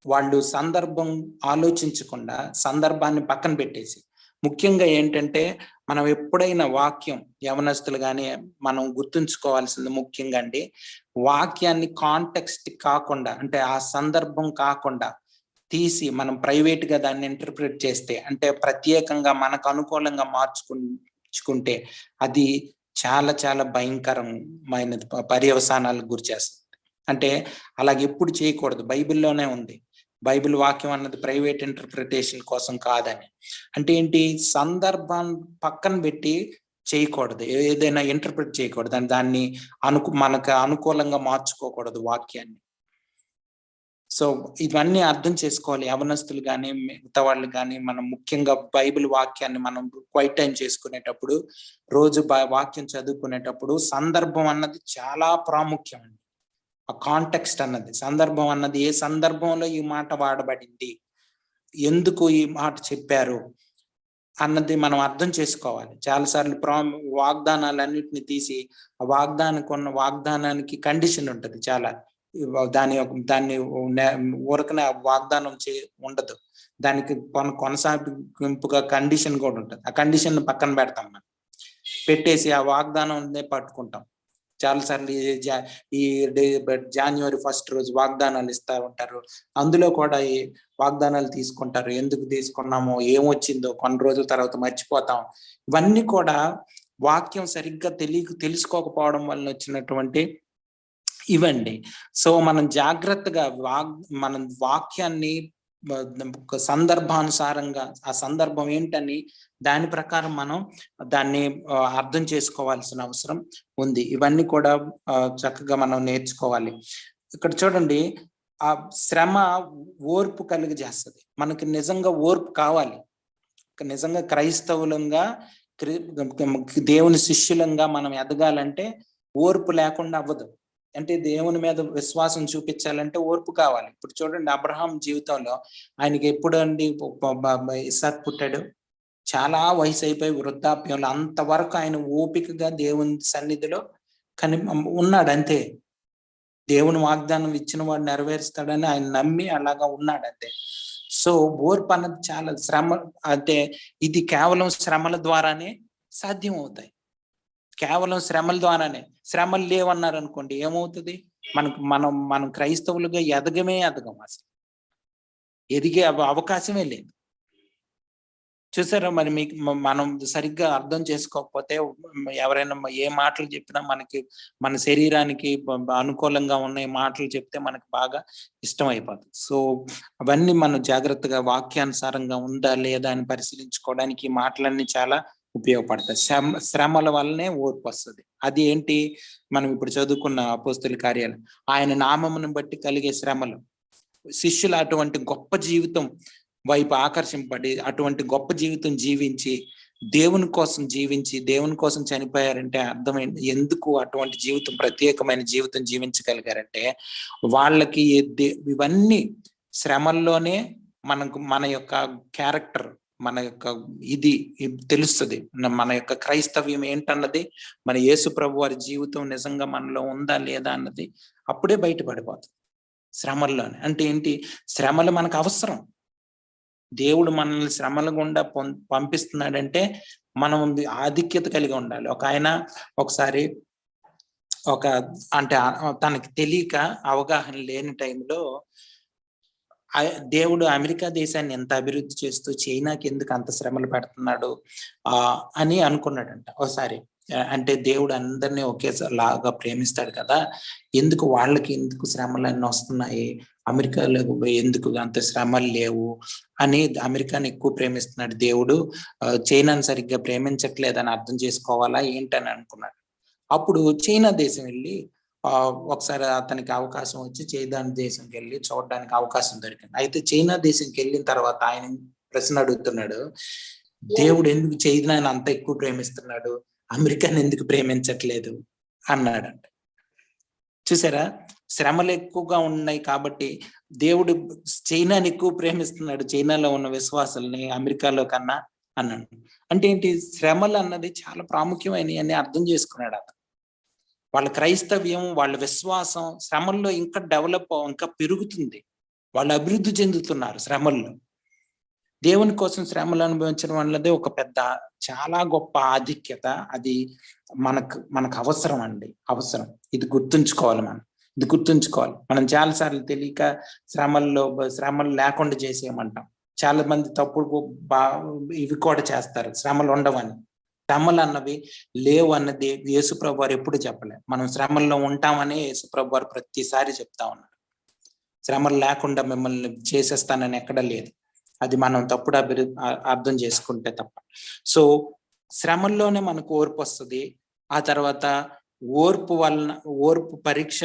వాళ్ళు సందర్భం ఆలోచించకుండా సందర్భాన్ని పక్కన పెట్టేసి, ముఖ్యంగా ఏంటంటే మనం ఎప్పుడైనా వాక్యం, యవనస్తులు కానీ మనం గుర్తుంచుకోవాల్సింది ముఖ్యంగా అండి, వాక్యాన్ని కాంటెక్స్ట్ కాకుండా, అంటే ఆ సందర్భం కాకుండా తీసి మనం ప్రైవేట్ గా దాన్ని ఇంటర్ప్రిట్ చేస్తే, అంటే ప్రత్యేకంగా మనకు అనుకూలంగా మార్చుకుంటే అది చాలా చాలా భయంకరమైన పర్యవసానాలకు గురి చేస్తుంది. అంటే అలాగే ఎప్పుడు చేయకూడదు. బైబిల్లోనే ఉంది, బైబిల్ వాక్యం అన్నది ప్రైవేట్ ఇంటర్ప్రిటేషన్ కోసం కాదని. అంటే ఏంటి, సందర్భాన్ని పక్కన పెట్టి చేయకూడదు, ఏదైనా ఇంటర్ప్రిట్ చేయకూడదు, దాన్ని మనకు అనుకూలంగా మార్చుకోకూడదు వాక్యాన్ని. సో ఇవన్నీ అర్థం చేసుకోవాలి యవనస్తులు కానీ మిగతా వాళ్ళు కానీ. మనం ముఖ్యంగా బైబిల్ వాక్యాన్ని మనం క్వైట్ టైం చేసుకునేటప్పుడు, రోజు వాక్యం చదువుకునేటప్పుడు సందర్భం అన్నది చాలా ప్రాముఖ్యం అండి. ఆ కాంటెక్స్ట్ అన్నది, సందర్భం అన్నది, ఏ సందర్భంలో ఈ మాట వాడబడింది, ఎందుకు ఈ మాట చెప్పారు అన్నది మనం అర్థం చేసుకోవాలి. చాలాసార్లు వాగ్దానాలన్నిటిని తీసి ఆ వాగ్దానానికి కండిషన్ ఉంటుంది చాలా, దాన్ని ఊరకనే వాగ్దానం ఉండదు, దానికి కొనసాగింపుగా కండిషన్ కూడా ఉంటుంది. ఆ కండిషన్ పక్కన పెడతాం, మనం పెట్టేసి ఆ వాగ్దానం పట్టుకుంటాం. చాలాసార్లు ఈ జనవరి 1 రోజు వాగ్దానాలు ఇస్తా ఉంటారు, అందులో కూడా ఈ వాగ్దానాలు తీసుకుంటారు. ఎందుకు తీసుకున్నామో, ఏమొచ్చిందో కొన్ని రోజుల తర్వాత మర్చిపోతాం. ఇవన్నీ కూడా వాక్యం సరిగ్గా తెలుసుకోకపోవడం వల్ల వచ్చినటువంటి ఇవండి. సో మనం జాగ్రత్తగా మనం వాక్యాన్ని సందర్భానుసారంగా, ఆ సందర్భం ఏంటని దాని ప్రకారం మనం దాన్ని అర్థం చేసుకోవాల్సిన అవసరం ఉంది. ఇవన్నీ కూడా చక్కగా మనం నేర్చుకోవాలి. ఇక్కడ చూడండి, ఆ శ్రమ ఓర్పు కలిగజేస్తుంది. మనకి నిజంగా ఓర్పు కావాలి. నిజంగా క్రైస్తవులంగా, దేవుని శిష్యులంగా మనం ఎదగాలంటే ఓర్పు లేకుండా అవ్వదు. అంటే దేవుని మీద విశ్వాసం చూపించాలంటే ఓర్పు కావాలి. ఇప్పుడు చూడండి, అబ్రహాం జీవితంలో ఆయనకి ఎప్పుడు అండి ఇస్సాకు పుట్టాడు, చాలా వయసు అయిపోయి వృద్ధాప్యంలో, అంతవరకు ఆయన ఓపికగా దేవుని సన్నిధిలో ఉన్నాడు. అంతే, దేవుని వాగ్దానం ఇచ్చిన వాడు నెరవేరుస్తాడని ఆయన నమ్మి అలాగా ఉన్నాడు అంతే. సో ఓర్పు అన్నది చాలా శ్రమ, అంటే ఇది కేవలం శ్రమల ద్వారానే సాధ్యం అవుతాయి. కేవలం శ్రమల ద్వారానే. శ్రమలు లేవన్నారు అనుకోండి, ఏమవుతుంది? మనం క్రైస్తవులుగా ఎదగం, అసలు ఎదిగే అవకాశమే లేదు. చూసారా? మరి మీకు మనం సరిగ్గా అర్థం చేసుకోకపోతే ఎవరైనా ఏ మాటలు చెప్పినా మన శరీరానికి అనుకూలంగా ఉన్న మాటలు చెప్తే మనకు బాగా ఇష్టం అయిపోతుంది. సో అవన్నీ మనం జాగ్రత్తగా వాక్యానుసారంగా ఉందా లేదా అని పరిశీలించుకోవడానికి ఈ మాటలన్నీ చాలా ఉపయోగపడతాయి. శ్రమల వల్లనే ఓర్పు వస్తుంది. అది ఏంటి? మనం ఇప్పుడు చదువుకున్న అపోస్తుల కార్యాలు, ఆయన నామమును బట్టి కలిగే శ్రమలు. శిష్యులు అటువంటి గొప్ప జీవితం వైపు ఆకర్షింపబడి అటువంటి గొప్ప జీవితం జీవించి దేవుని కోసం చనిపోయారంటే అర్థమైంది ఎందుకు అటువంటి జీవితం, ప్రత్యేకమైన జీవితం జీవించగలిగారంటే వాళ్ళకి ఇవన్నీ శ్రమల్లోనే మన యొక్క క్యారెక్టర్, మన యొక్క ఇది తెలుస్తుంది. మన యొక్క క్రైస్తవ్యం ఏంటన్నది, మన యేసు ప్రభు వారి జీవితం నిజంగా మనలో ఉందా లేదా అన్నది అప్పుడే బయటపడిపోతుంది శ్రమల్లోనే. అంటే ఏంటి? శ్రమలు మనకు అవసరం. దేవుడు మనల్ని శ్రమల గుండా పంపిస్తున్నాడంటే మనం ఆధిక్యత కలిగి ఉండాలి. ఆయన ఒకసారి అంటే తనకి తెలియక అవగాహన లేని టైంలో దేవుడు అమెరికా దేశాన్ని ఎంత అభివృద్ధి చేస్తూ చైనాకి ఎందుకు అంత శ్రమలు పెడుతున్నాడు అని అనుకున్నాడంట ఒకసారి. అంటే దేవుడు అందరినీ ఒకేలాగా ప్రేమిస్తాడు కదా, ఎందుకు శ్రమలన్నీ వస్తున్నాయి, అమెరికాలో ఎందుకు అంత శ్రమలు లేవు అని అమెరికాని ఎక్కువ ప్రేమిస్తున్నాడు దేవుడు, చైనాను సరిగ్గా ప్రేమించట్లేదని అర్థం చేసుకోవాలా ఏంటని అనుకున్నాడు. అప్పుడు చైనా దేశం వెళ్ళి ఒకసారి అతనికి అవకాశం వచ్చి చైనా దేశంకి వెళ్ళి చూడడానికి అవకాశం దొరికింది. అయితే చైనా దేశంకి వెళ్ళిన తర్వాత ఆయన ప్రశ్న అడుగుతున్నాడు, దేవుడు ఎందుకు చైనాని అంత ఎక్కువ ప్రేమిస్తున్నాడు, అమెరికాని ఎందుకు ప్రేమించట్లేదు అన్నాడంట. చూసారా? శ్రమలు ఎక్కువగా ఉన్నాయి కాబట్టి దేవుడు చైనాని ఎక్కువ ప్రేమిస్తున్నాడు, చైనాలో ఉన్న విశ్వాసాలని అమెరికాలో కన్నా అన్నాడు. అంటే ఏంటి? శ్రమలు అన్నది చాలా ప్రాముఖ్యమైనవి అని అర్థం చేసుకున్నాడు అతను. వాళ్ళ క్రైస్తవ్యం, వాళ్ళ విశ్వాసం శ్రమల్లో ఇంకా పెరుగుతుంది. వాళ్ళు అభివృద్ధి చెందుతున్నారు శ్రమల్లో. దేవుని కోసం శ్రమలు అనుభవించడం అన్నది ఒక చాలా గొప్ప ఆధిక్యత. అది మనకు అవసరం అండి, అవసరం. ఇది గుర్తుంచుకోవాలి. మనం చాలాసార్లు తెలియక శ్రమలు లేకుండా చేసేయమంటాం. చాలా మంది తప్పుడు ఇవి కూడా చేస్తారు, శ్రమలు ఉండవని. శ్రమలు అన్నవి లేవు అన్నది యేసుప్రభు వారు ఎప్పుడు చెప్పలే. మనం శ్రమల్లో ఉంటామని యేసుప్రభు వారు ప్రతిసారి చెప్తా ఉన్నారు. శ్రమలు లేకుండా మిమ్మల్ని చేసేస్తానని ఎక్కడ లేదు. అది మనం తప్పుడు అర్థం చేసుకుంటే తప్ప. సో శ్రమల్లోనే మనకు ఓర్పు వస్తుంది. ఆ తర్వాత ఓర్పు పరీక్ష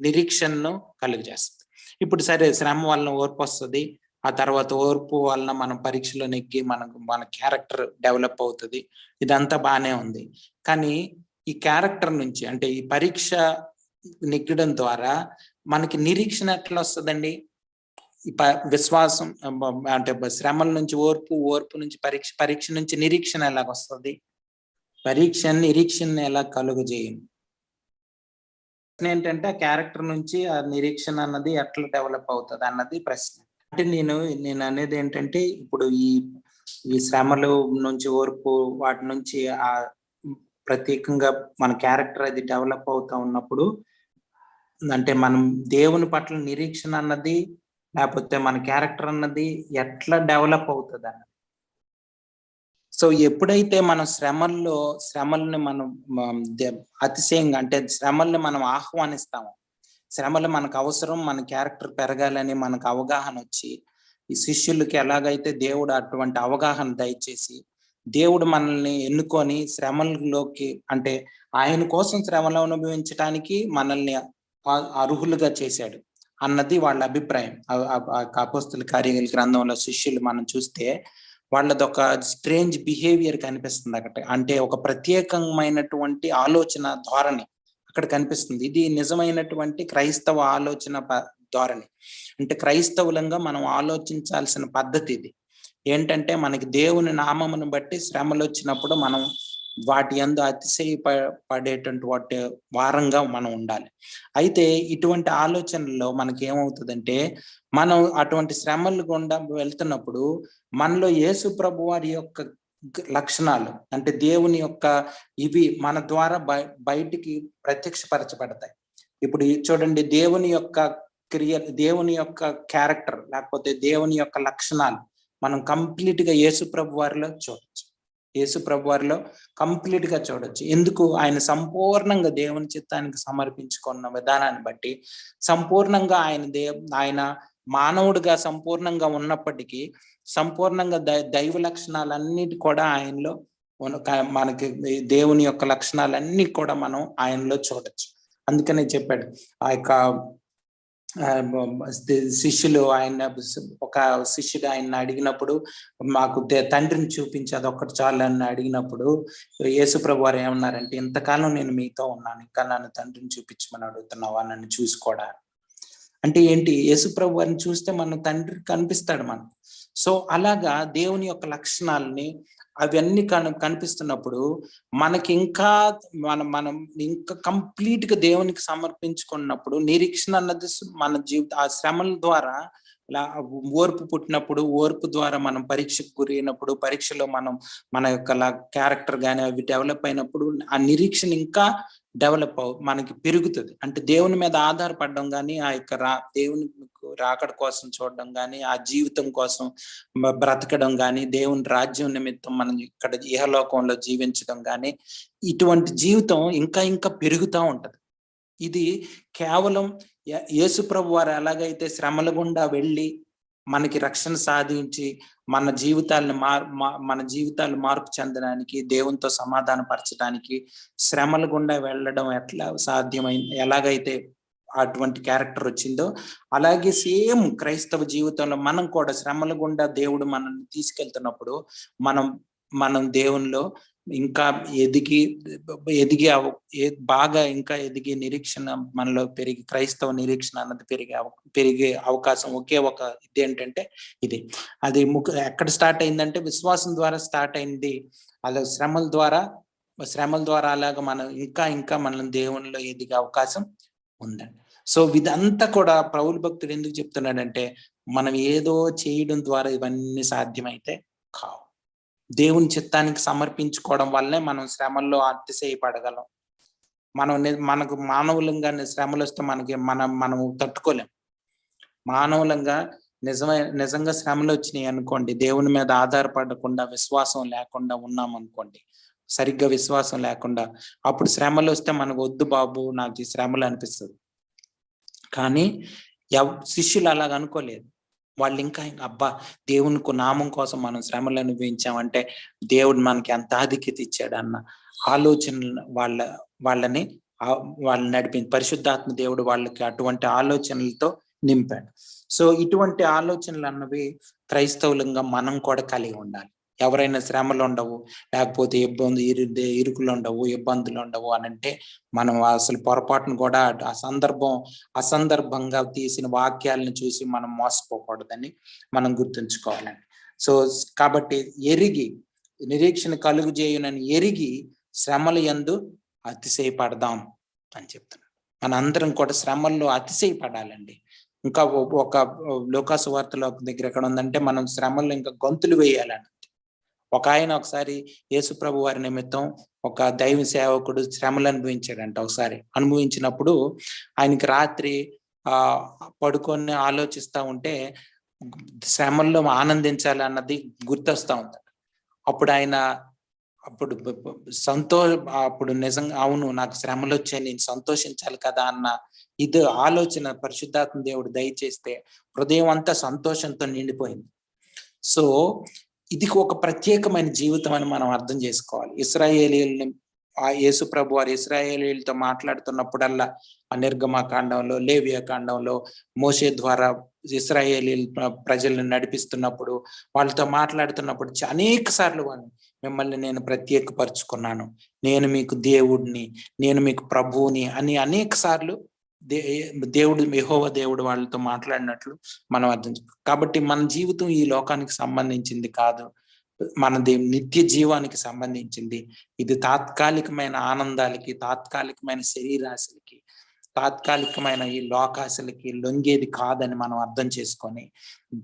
నిరీక్షణను కలుగజేస్తుంది. ఇప్పుడు సరే, శ్రమ వలన ఓర్పు వస్తుంది. ఆ తర్వాత ఓర్పు వలన మనం పరీక్షలో నెగ్గి మన క్యారెక్టర్ డెవలప్ అవుతుంది. ఇదంతా బాగానే ఉంది. కానీ ఈ క్యారెక్టర్ నుంచి, అంటే ఈ పరీక్ష నెగ్గడం ద్వారా మనకి నిరీక్షణ ఎట్లా వస్తుందండి? విశ్వాసం అంటే శ్రమల నుంచి ఓర్పు నుంచి పరీక్ష నుంచి నిరీక్షణ ఎలాగొస్తుంది? నిరీక్షణ ఎలా కలుగజేయను ఏంటంటే, ఆ క్యారెక్టర్ నుంచి ఆ నిరీక్షణ అన్నది ఎట్లా డెవలప్ అవుతుంది అన్నది ప్రశ్న. అంటే నేను అనేది ఏంటంటే, ఇప్పుడు ఈ శ్రమలు నుంచి ఓర్పు, వాటి నుంచి ఆ ప్రత్యేకంగా మన క్యారెక్టర్ అది డెవలప్ అవుతా ఉన్నప్పుడు, అంటే మనం దేవుని పట్ల నిరీక్షణ అన్నది, లేకపోతే మన క్యారెక్టర్ అన్నది ఎట్లా డెవలప్ అవుతుంది అన్నది. సో ఎప్పుడైతే మనం శ్రమల్ని మనం అతిశయంగా, అంటే శ్రమల్ని మనం ఆహ్వానిస్తాము, శ్రమలు మనకు అవసరం, మన క్యారెక్టర్ పెరగాలని మనకు అవగాహన వచ్చి, ఈ శిష్యులకి ఎలాగైతే దేవుడు అటువంటి అవగాహన దయచేసి దేవుడు మనల్ని ఎన్నుకొని శ్రమల్లోకి, అంటే ఆయన కోసం శ్రమలు అనుభవించడానికి మనల్ని అర్హులుగా చేశాడు అన్నది వాళ్ళ అభిప్రాయం. అపోస్తుల కార్యాల గ్రంథంలో శిష్యులు మనం చూస్తే వాళ్ళది ఒక స్ట్రేంజ్ బిహేవియర్ కనిపిస్తుంది అక్కడ. అంటే ఒక ప్రత్యేకమైనటువంటి ఆలోచన ధోరణి అక్కడ కనిపిస్తుంది. ఇది నిజమైనటువంటి క్రైస్తవ ఆలోచన ధోరణి. అంటే క్రైస్తవులంగా మనం ఆలోచించాల్సిన పద్ధతి ఇది. ఏంటంటే, మనకి దేవుని నామమును బట్టి శ్రమలు వచ్చినప్పుడు మనం వాటి యందు పడేటువంటి వారంగా మనం ఉండాలి. అయితే ఇటువంటి ఆలోచనల్లో మనకి ఏమవుతుందంటే, మనం అటువంటి శ్రమలు గుండా వెళ్తున్నప్పుడు మనలో యేసు ప్రభు వారి యొక్క లక్షణాలు, అంటే దేవుని యొక్క ఇవి మన ద్వారా బయటికి ప్రత్యక్షపరచబడతాయి. ఇప్పుడు చూడండి, దేవుని యొక్క దేవుని యొక్క క్యారెక్టర్, లేకపోతే దేవుని యొక్క లక్షణాలు మనం కంప్లీట్ గా యేసు ప్రభు వారిలో చూడొచ్చు. యేసు ప్రభు వారిలో కంప్లీట్ గా చూడొచ్చు. ఎందుకు? ఆయన సంపూర్ణంగా దేవుని చిత్తానికి సమర్పించుకున్న విధానాన్ని బట్టి, సంపూర్ణంగా ఆయన మానవుడిగా సంపూర్ణంగా ఉన్నప్పటికీ సంపూర్ణంగా దైవ లక్షణాలన్నిటి కూడా ఆయనలో మనకి దేవుని యొక్క లక్షణాలన్నీ కూడా మనం ఆయనలో చూడొచ్చు. అందుకనే చెప్పాడు, ఆ యొక్క శిష్యులు ఒక శిష్యుడు ఆయన అడిగినప్పుడు, మాకు తండ్రిని చూపించి అదొక్కటి చాలు అని అడిగినప్పుడు యేసు ప్రభు వారు ఏమన్నారంటే, ఇంతకాలం నేను మీతో ఉన్నాను, ఇంకా నన్ను తండ్రిని చూపించమని అడుగుతున్నావా, నన్ను చూసుకోడా? అంటే ఏంటి? యేసు ప్రభు వారిని చూస్తే మన తండ్రి కనిపిస్తాడు మనకు. సో అలాగా దేవుని యొక్క లక్షణాలని అవన్నీ కనిపిస్తున్నప్పుడు మనకి ఇంకా మనం ఇంకా కంప్లీట్ గా దేవునికి సమర్పించుకున్నప్పుడు నిరీక్షణ అన్నది మన ఆ శ్రమల ద్వారా ఓర్పు పుట్టినప్పుడు, ఓర్పు ద్వారా మనం పరీక్షకు గురైనప్పుడు, పరీక్షలో మన యొక్క క్యారెక్టర్ కానీ అవి డెవలప్ అయినప్పుడు ఆ నిరీక్షణ ఇంకా డెవలప్ మనకి పెరుగుతుంది. అంటే దేవుని మీద ఆధారపడడం కానీ, ఆ యొక్క దేవుని రాకడ కోసం చూడడం కానీ, ఆ జీవితం కోసం బ్రతకడం కానీ, దేవుని రాజ్యం నిమిత్తం మనం ఇక్కడ ఇహలోకంలో జీవించడం కానీ, ఇటువంటి జీవితం ఇంకా ఇంకా పెరుగుతూ ఉంటది. ఇది కేవలం యేసు ప్రభు వారు ఎలాగైతే శ్రమల గుండా వెళ్ళి మనకి రక్షణ సాధించి మన జీవితాలను మార్పు చెందడానికి, దేవునితో సమాధాన పరచడానికి శ్రమల గుండా వెళ్ళడం ఎట్లా సాధ్యమైంది, ఎలాగైతే అటువంటి క్యారెక్టర్ వచ్చిందో, అలాగే సేమ్ క్రైస్తవ జీవితంలో మనం కూడా శ్రమల గుండా దేవుడు మనల్ని తీసుకెళ్తున్నప్పుడు మనం దేవునిలో ఇంకా ఎదిగి బాగా ఇంకా ఎదిగే నిరీక్షణ మనలో పెరిగి, క్రైస్తవ నిరీక్షణ అన్నది పెరిగే అవకాశం ఒకే ఒక ఇది ఏంటంటే ఇది. అది ఎక్కడ స్టార్ట్ అయిందంటే విశ్వాసం ద్వారా స్టార్ట్ అయింది. అలా శ్రమల ద్వారా అలాగా మనం ఇంకా మనం దేవునిలో ఎదిగే అవకాశం ఉందండి. సో ఇదంతా కూడా పౌలు భక్తుడు ఎందుకు చెప్తున్నాడంటే, మనం ఏదో చేయడం ద్వారా ఇవన్నీ సాధ్యమైతే కావు. దేవుని చిత్తానికి సమర్పించుకోవడం వల్లనే మనం శ్రమల్లో అతిశయపడగలం. మనకు మానవులంగా శ్రమలు వస్తే మనం తట్టుకోలేం. మానవులంగా నిజంగా శ్రమలు వచ్చినాయి అనుకోండి, దేవుని మీద ఆధారపడకుండా విశ్వాసం లేకుండా ఉన్నాం అనుకోండి, సరిగ్గా విశ్వాసం లేకుండా, అప్పుడు శ్రమలు వస్తే మనకు వద్దు బాబు నాకు ఈ శ్రమలు అనిపిస్తుంది. కానీ శిష్యులు అలాగ అనుకోలేదు. వాళ్ళు ఇంకా అబ్బా దేవునికి నామం కోసం మనం శ్రమలు అనుభవించామంటే దేవుడు మనకి ఎంత ఆధిక్యత ఇచ్చాడు అన్న ఆలోచన వాళ్ళని నడిపింది. పరిశుద్ధాత్మ దేవుడు వాళ్ళకి అటువంటి ఆలోచనలతో నింపాడు. సో ఇటువంటి ఆలోచనలు అన్నవి క్రైస్తవులంగా మనం కూడా కలిగి ఉండాలి. ఎవరైనా శ్రమలు ఉండవు, లేకపోతే ఇరుకులు ఉండవు, ఇబ్బందులు ఉండవు అని అంటే మనం అసలు పొరపాటును కూడా అసందర్భంగా తీసిన వాక్యాలను చూసి మనం మోసపోకూడదని మనం గుర్తుంచుకోవాలండి. సో కాబట్టి నిరీక్షణ కలుగు చేయునని ఎరిగి శ్రమల యందు అతిశయపడదాం అని చెప్తున్నాను. మనందరం కూడా శ్రమల్లో అతిశయపడాలండి. ఇంకా ఒక లూకాసు వార్తలో దగ్గర ఎక్కడ ఉందంటే, మనం శ్రమల్లో ఇంకా గొంతులు వేయాలని. ఒక ఆయన ఒకసారి యేసు ప్రభు వారి నిమిత్తం ఒక దైవ సేవకుడు శ్రమలు అనుభవించాడంట. ఒకసారి అనుభవించినప్పుడు ఆయనకి రాత్రి పడుకొని ఆలోచిస్తా ఉంటే శ్రమల్లో ఆనందించాలి అన్నది గుర్తొస్తా ఉంది. అప్పుడు నిజంగా అవును నాకు శ్రమలు వచ్చాయి, నేను సంతోషించాలి కదా అన్న ఇది ఆలోచన పరిశుద్ధాత్మ దేవుడు దయచేస్తే హృదయం అంతా సంతోషంతో నిండిపోయింది. సో ఇది ఒక ప్రత్యేకమైన జీవితం అని మనం అర్థం చేసుకోవాలి. ఇశ్రాయేలీయుల్ని యేసు ప్రభు వారు ఇశ్రాయేలీయులతో మాట్లాడుతున్నప్పుడల్లా ఆ నిర్గమకాండంలో, లేవియా కాండంలో మోషే ద్వారా ఇశ్రాయేలీయుల ప్రజలను నడిపిస్తున్నప్పుడు, వాళ్ళతో మాట్లాడుతున్నప్పుడు అనేక సార్లు మిమ్మల్ని నేను ప్రత్యేకపరుచుకున్నాను, నేను మీకు దేవుడిని, నేను మీకు ప్రభువుని అని అనేక సార్లు దేవుడు యెహోవా దేవుడు వాళ్ళతో మాట్లాడినట్లు మనం అర్థం. కాబట్టి మన జీవితం ఈ లోకానికి సంబంధించింది కాదు. మనది నిత్య జీవానికి సంబంధించింది. ఇది తాత్కాలికమైన ఆనందాలకి, తాత్కాలికమైన శరీరాశలకి, తాత్కాలికమైన ఈ లోకాశలకి లొంగేది కాదని మనం అర్థం చేసుకొని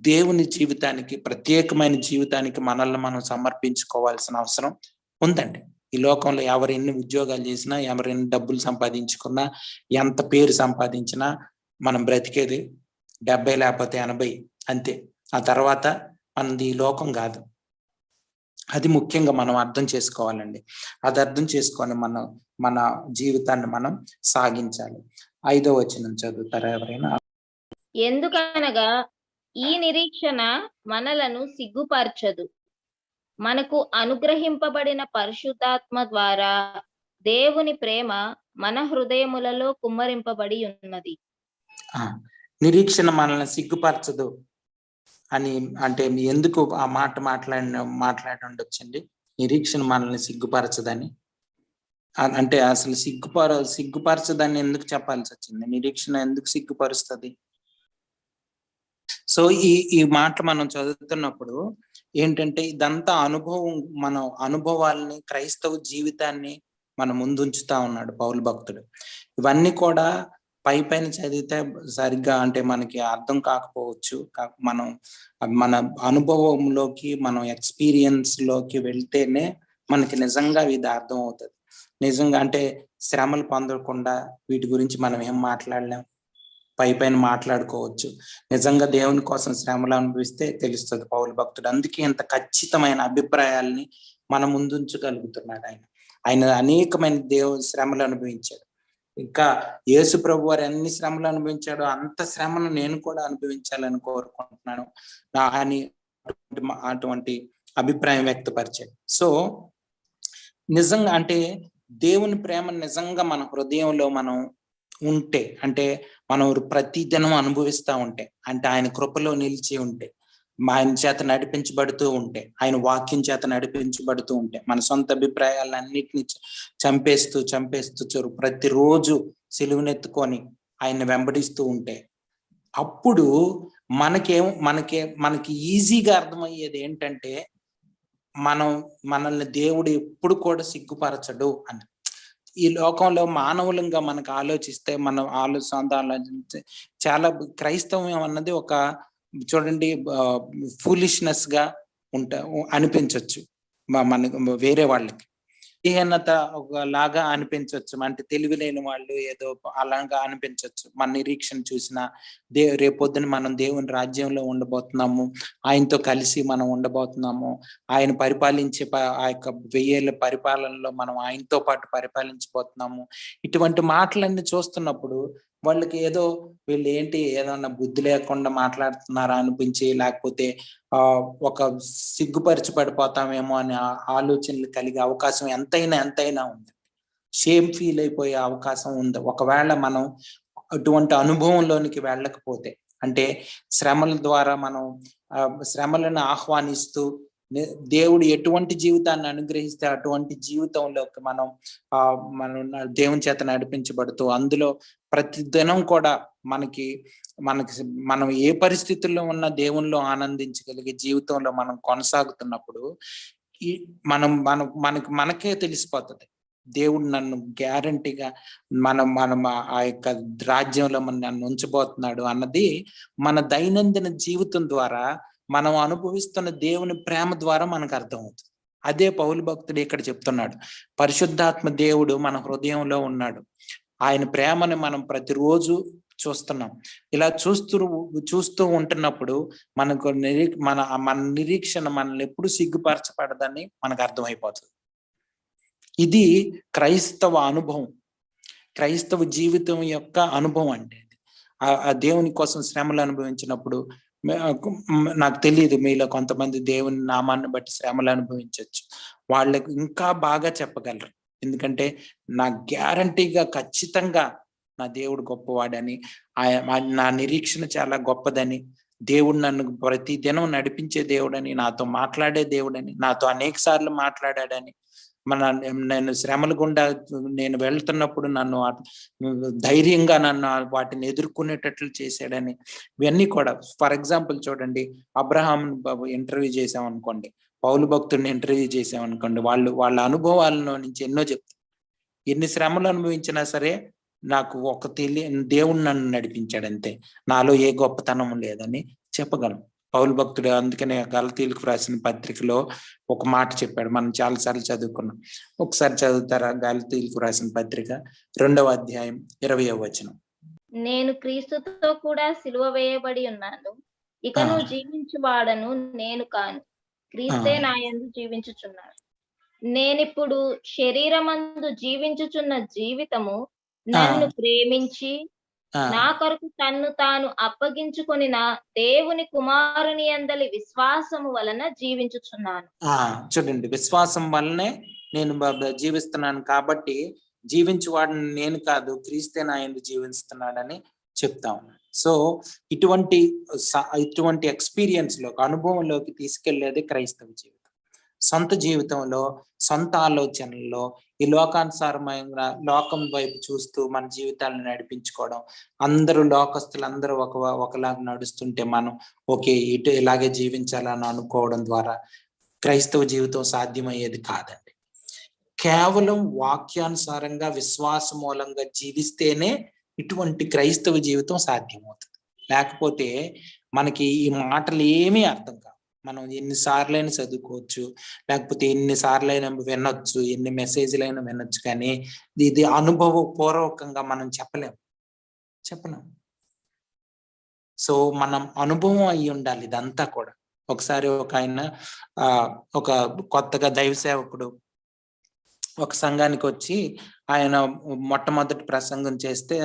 దేవుని జీవితానికి, ప్రత్యేకమైన జీవితానికి మనల్ని మనం సమర్పించుకోవాల్సిన అవసరం ఉందండి. ఈ లోకంలో ఎవరు ఎన్ని ఉద్యోగాలు చేసినా, ఎవరు ఎన్ని డబ్బులు సంపాదించుకున్నా, ఎంత పేరు సంపాదించినా మనం బ్రతికేది 70 లేకపోతే 80 అంతే. ఆ తర్వాత మనది ఈ లోకం కాదు. అది ముఖ్యంగా మనం అర్థం చేసుకోవాలండి. అది అర్థం చేసుకొని మన జీవితాన్ని మనం సాగించాలి. 5వ వచనం చదువుతారా ఎవరైనా? ఎందుకనగా ఈ నిరీక్షణ మనలను సిగ్గుపరచదు. మనకు అనుగ్రహింపబడిన పరిశుద్ధాత్మ ద్వారా దేవుని ప్రేమ మన హృదయములలో కుమ్మరింపబడి ఉన్నది. నిరీక్షణ మనల్ని సిగ్గుపరచదు అని అంటే ఎందుకు ఆ మాట మాట్లాడి ఉండొచ్చండి? నిరీక్షణ మనల్ని సిగ్గుపరచదని అంటే అసలు సిగ్గుపరచదని ఎందుకు చెప్పాల్సి వచ్చింది? నిరీక్షణ ఎందుకు సిగ్గుపరుస్తుంది? సో ఈ మాట మనం చదువుతున్నప్పుడు ఏంటంటే ఇదంతా అనుభవం, మన అనుభవాల్ని, క్రైస్తవ జీవితాన్ని మన ముందుంచుతా ఉన్నాడు పౌలు భక్తుడు. ఇవన్నీ కూడా పైన చదివితే సరిగ్గా అంటే మనకి అర్థం కాకపోవచ్చు. మనం మన అనుభవంలోకి, మనం ఎక్స్పీరియన్స్ లోకి వెళ్తేనే మనకి నిజంగా ఇది అర్థం అవుతుంది. నిజంగా అంటే శ్రమలు పొందకుండా వీటి గురించి మనం ఏం మాట్లాడలేం, పైన మాట్లాడుకోవచ్చు. నిజంగా దేవుని కోసం శ్రమలు అనుభవిస్తే తెలుస్తుంది పౌలు భక్తుడు. అందుకే ఇంత ఖచ్చితమైన అభిప్రాయాల్ని మన ముందుంచగలుగుతున్నాడు ఆయన అనేకమైన శ్రమలు అనుభవించాడు. ఇంకా యేసు ప్రభు వారు ఎన్ని శ్రమలు అనుభవించాడో అంత శ్రమను నేను కూడా అనుభవించాలని కోరుకుంటున్నాను అని అటువంటి అభిప్రాయం వ్యక్తపరిచాడు. సో నిజంగా అంటే దేవుని ప్రేమ నిజంగా మన హృదయంలో మనం ఉంటే, అంటే మనం ప్రతి దినం అనుభవిస్తూ ఉంటే, అంటే ఆయన కృపలో నిలిచి ఉంటే, ఆయన చేత నడిపించబడుతూ ఉంటే, ఆయన వాక్యం చేత నడిపించబడుతూ ఉంటే, మన సొంత అభిప్రాయాలన్నిటిని చంపేస్తూ ప్రతిరోజు సిలువనెత్తుకొని ఆయన వెంబడిస్తూ ఉంటే, అప్పుడు మనకి ఈజీగా అర్థమయ్యేది ఏంటంటే మనల్ని దేవుడు ఎప్పుడు కూడా సిగ్గుపరచడు అని. ఈ లోకంలో మానవులంగా మనకు ఆలోచిస్తే, మనం ఆలోచిస్తే చాలా క్రైస్తవం అన్నది ఒక చూడండి ఫూలిష్నెస్ గా అనిపించవచ్చు మనకు, వేరే వాళ్ళకి ఏహ్యనత ఒకలాగా అనిపించవచ్చు, అంటే తెలివి లేని వాళ్ళు ఏదో అలాగా అనిపించవచ్చు. మన నిరీక్షణ చూసినా రేపొద్దున మనం దేవుని రాజ్యంలో ఉండబోతున్నాము, ఆయనతో కలిసి మనం ఉండబోతున్నాము, ఆయన పరిపాలించే ఆ యొక్క 1000 ఏళ్ల పరిపాలనలో మనం ఆయనతో పాటు పరిపాలించబోతున్నాము. ఇటువంటి మాటలన్నీ చూస్తున్నప్పుడు వాళ్ళకి ఏదో వీళ్ళు ఏంటి ఏదన్నా బుద్ధి లేకుండా మాట్లాడుతున్నారా అనిపించి, లేకపోతే ఒక సిగ్గుపరిచిపడిపోతామేమో అనే ఆలోచనలు కలిగే అవకాశం ఎంతైనా ఉంది. షేమ్ ఫీల్ అయిపోయే అవకాశం ఉంది ఒకవేళ మనం అటువంటి అనుభవంలోనికి వెళ్ళకపోతే. అంటే శ్రమల ద్వారా మనం శ్రమలను ఆహ్వానిస్తూ దేవుడు ఎటువంటి జీవితాన్ని అనుగ్రహిస్తే అటువంటి జీవితంలోకి మనం దేవుని చేత నడిపించబడుతూ, అందులో ప్రతి దినం కూడా మనం ఏ పరిస్థితుల్లో ఉన్న దేవునిలో ఆనందించగలిగే జీవితంలో మనం కొనసాగుతున్నప్పుడు మనకే తెలిసిపోతుంది దేవుడు నన్ను గ్యారంటీగా మనం ఆ యొక్క రాజ్యంలో నన్ను ఉంచబోతున్నాడు అన్నది మన దైనందిన జీవితం ద్వారా మనం అనుభవిస్తున్న దేవుని ప్రేమ ద్వారా మనకు అర్థమవుతుంది. అదే పౌలు భక్తుడు ఇక్కడ చెప్తున్నాడు, పరిశుద్ధాత్మ దేవుడు మన హృదయంలో ఉన్నాడు, ఆయన ప్రేమని మనం ప్రతిరోజు చూస్తున్నాం. ఇలా చూస్తూ ఉంటున్నప్పుడు మనకు మన నిరీక్షణ మనల్ని ఎప్పుడు సిగ్గుపరచబడదని మనకు అర్థమైపోతుంది. ఇది క్రైస్తవ అనుభవం, క్రైస్తవ జీవితం యొక్క అనుభవం. అంటే ఆ దేవుని కోసం శ్రమలు అనుభవించినప్పుడు, నాకు తెలియదు మీలో కొంతమంది దేవుని నామాన్ని బట్టి శ్రమలు అనుభవించవచ్చు, వాళ్ళకు ఇంకా బాగా చెప్పగలరు. ఎందుకంటే నా గ్యారంటీగా ఖచ్చితంగా నా దేవుడు గొప్పవాడని, నా నిరీక్షణ చాలా గొప్పదని, దేవుడు నన్ను ప్రతి దినం నడిపించే దేవుడని, నాతో మాట్లాడే దేవుడని, నాతో అనేక సార్లు మాట్లాడాడని, నేను శ్రమల గుండా నేను వెళ్తున్నప్పుడు నన్ను ధైర్యంగా నన్ను వాటిని ఎదుర్కొనేటట్లు చేశాడని, ఇవన్నీ కూడా. ఫర్ ఎగ్జాంపుల్ చూడండి, అబ్రహాం ఇంటర్వ్యూ చేసాం అనుకోండి, పౌలు భక్తుడిని ఇంటర్వ్యూ చేసాం అనుకోండి, వాళ్ళ అనుభవాలలో నుంచి ఎన్నో చెప్తారు. ఎన్ని శ్రమలు అనుభవించినా సరే నాకు దేవుడు నన్ను నడిపించాడు అంతే, నాలో ఏ గొప్పతనం లేదని చెప్పగలం పౌలు భక్తుడు. అందుకనే గలతీయులకు రాసిన పత్రికలో ఒక మాట చెప్పాడు, మనం చాలాసార్లు చదువుకున్నాం. ఒకసారి చదువుతారా? గలతీయులకు రాసిన పత్రిక 2వ అధ్యాయం 20వ వచనం. నేను క్రీస్తుతో కూడా సిలువ వేయబడి ఉన్నాను, ఇకను జీవించువాడను నేను కాను, క్రీస్తే నా యందు జీవించుచున్నాడు. నేనిప్పుడు శరీరమందు జీవించుచున్న జీవితము నన్ను ప్రేమించి నా కొరకు తన్ను తాను అప్పగించుకొని నా దేవుని కుమారుని యందలి విశ్వాసము వలన జీవించుచున్నాను. చూడండి, విశ్వాసం వల్లనే నేను జీవిస్తున్నాను, కాబట్టి జీవించువాడిని నేను కాదు, క్రీస్తే నా యందు జీవిస్తున్నాడని చెప్తా ఉన్నాను. సో ఇటువంటి ఎక్స్పీరియన్స్ లో, అనుభవంలోకి తీసుకెళ్లేది క్రైస్తవ జీవితం. సొంత జీవితంలో, సొంత ఆలోచనల్లో ఈ లోకానుసారమైన లోకం వైపు చూస్తూ మన జీవితాలను నడిపించుకోవడం, అందరూ లోకస్తులు అందరూ ఒకలాగా నడుస్తుంటే మనం ఇలాగే జీవించాలని అనుకోవడం ద్వారా క్రైస్తవ జీవితం సాధ్యమయ్యేది కాదండి. కేవలం వాక్యానుసారంగా విశ్వాస మూలంగా జీవిస్తేనే ఇటువంటి క్రైస్తవ జీవితం సాధ్యమవుతుంది. లేకపోతే మనకి ఈ మాటలు ఏమీ అర్థం కావు. మనం ఎన్నిసార్లైనా చదువుకోవచ్చు, లేకపోతే ఎన్నిసార్లైనా వినొచ్చు, ఎన్ని మెసేజ్లైనా వినొచ్చు, కానీ ఇది అనుభవపూర్వకంగా మనం చెప్పలేము. సో మనం అనుభవం అయి ఉండాలి ఇదంతా కూడా. ఒకసారి ఒక ఆయన ఒక కొత్తగా దైవ సేవకుడు ఒక సంఘానికి వచ్చి ఆయన మొట్టమొదటి ప్రసంగం చేస్తే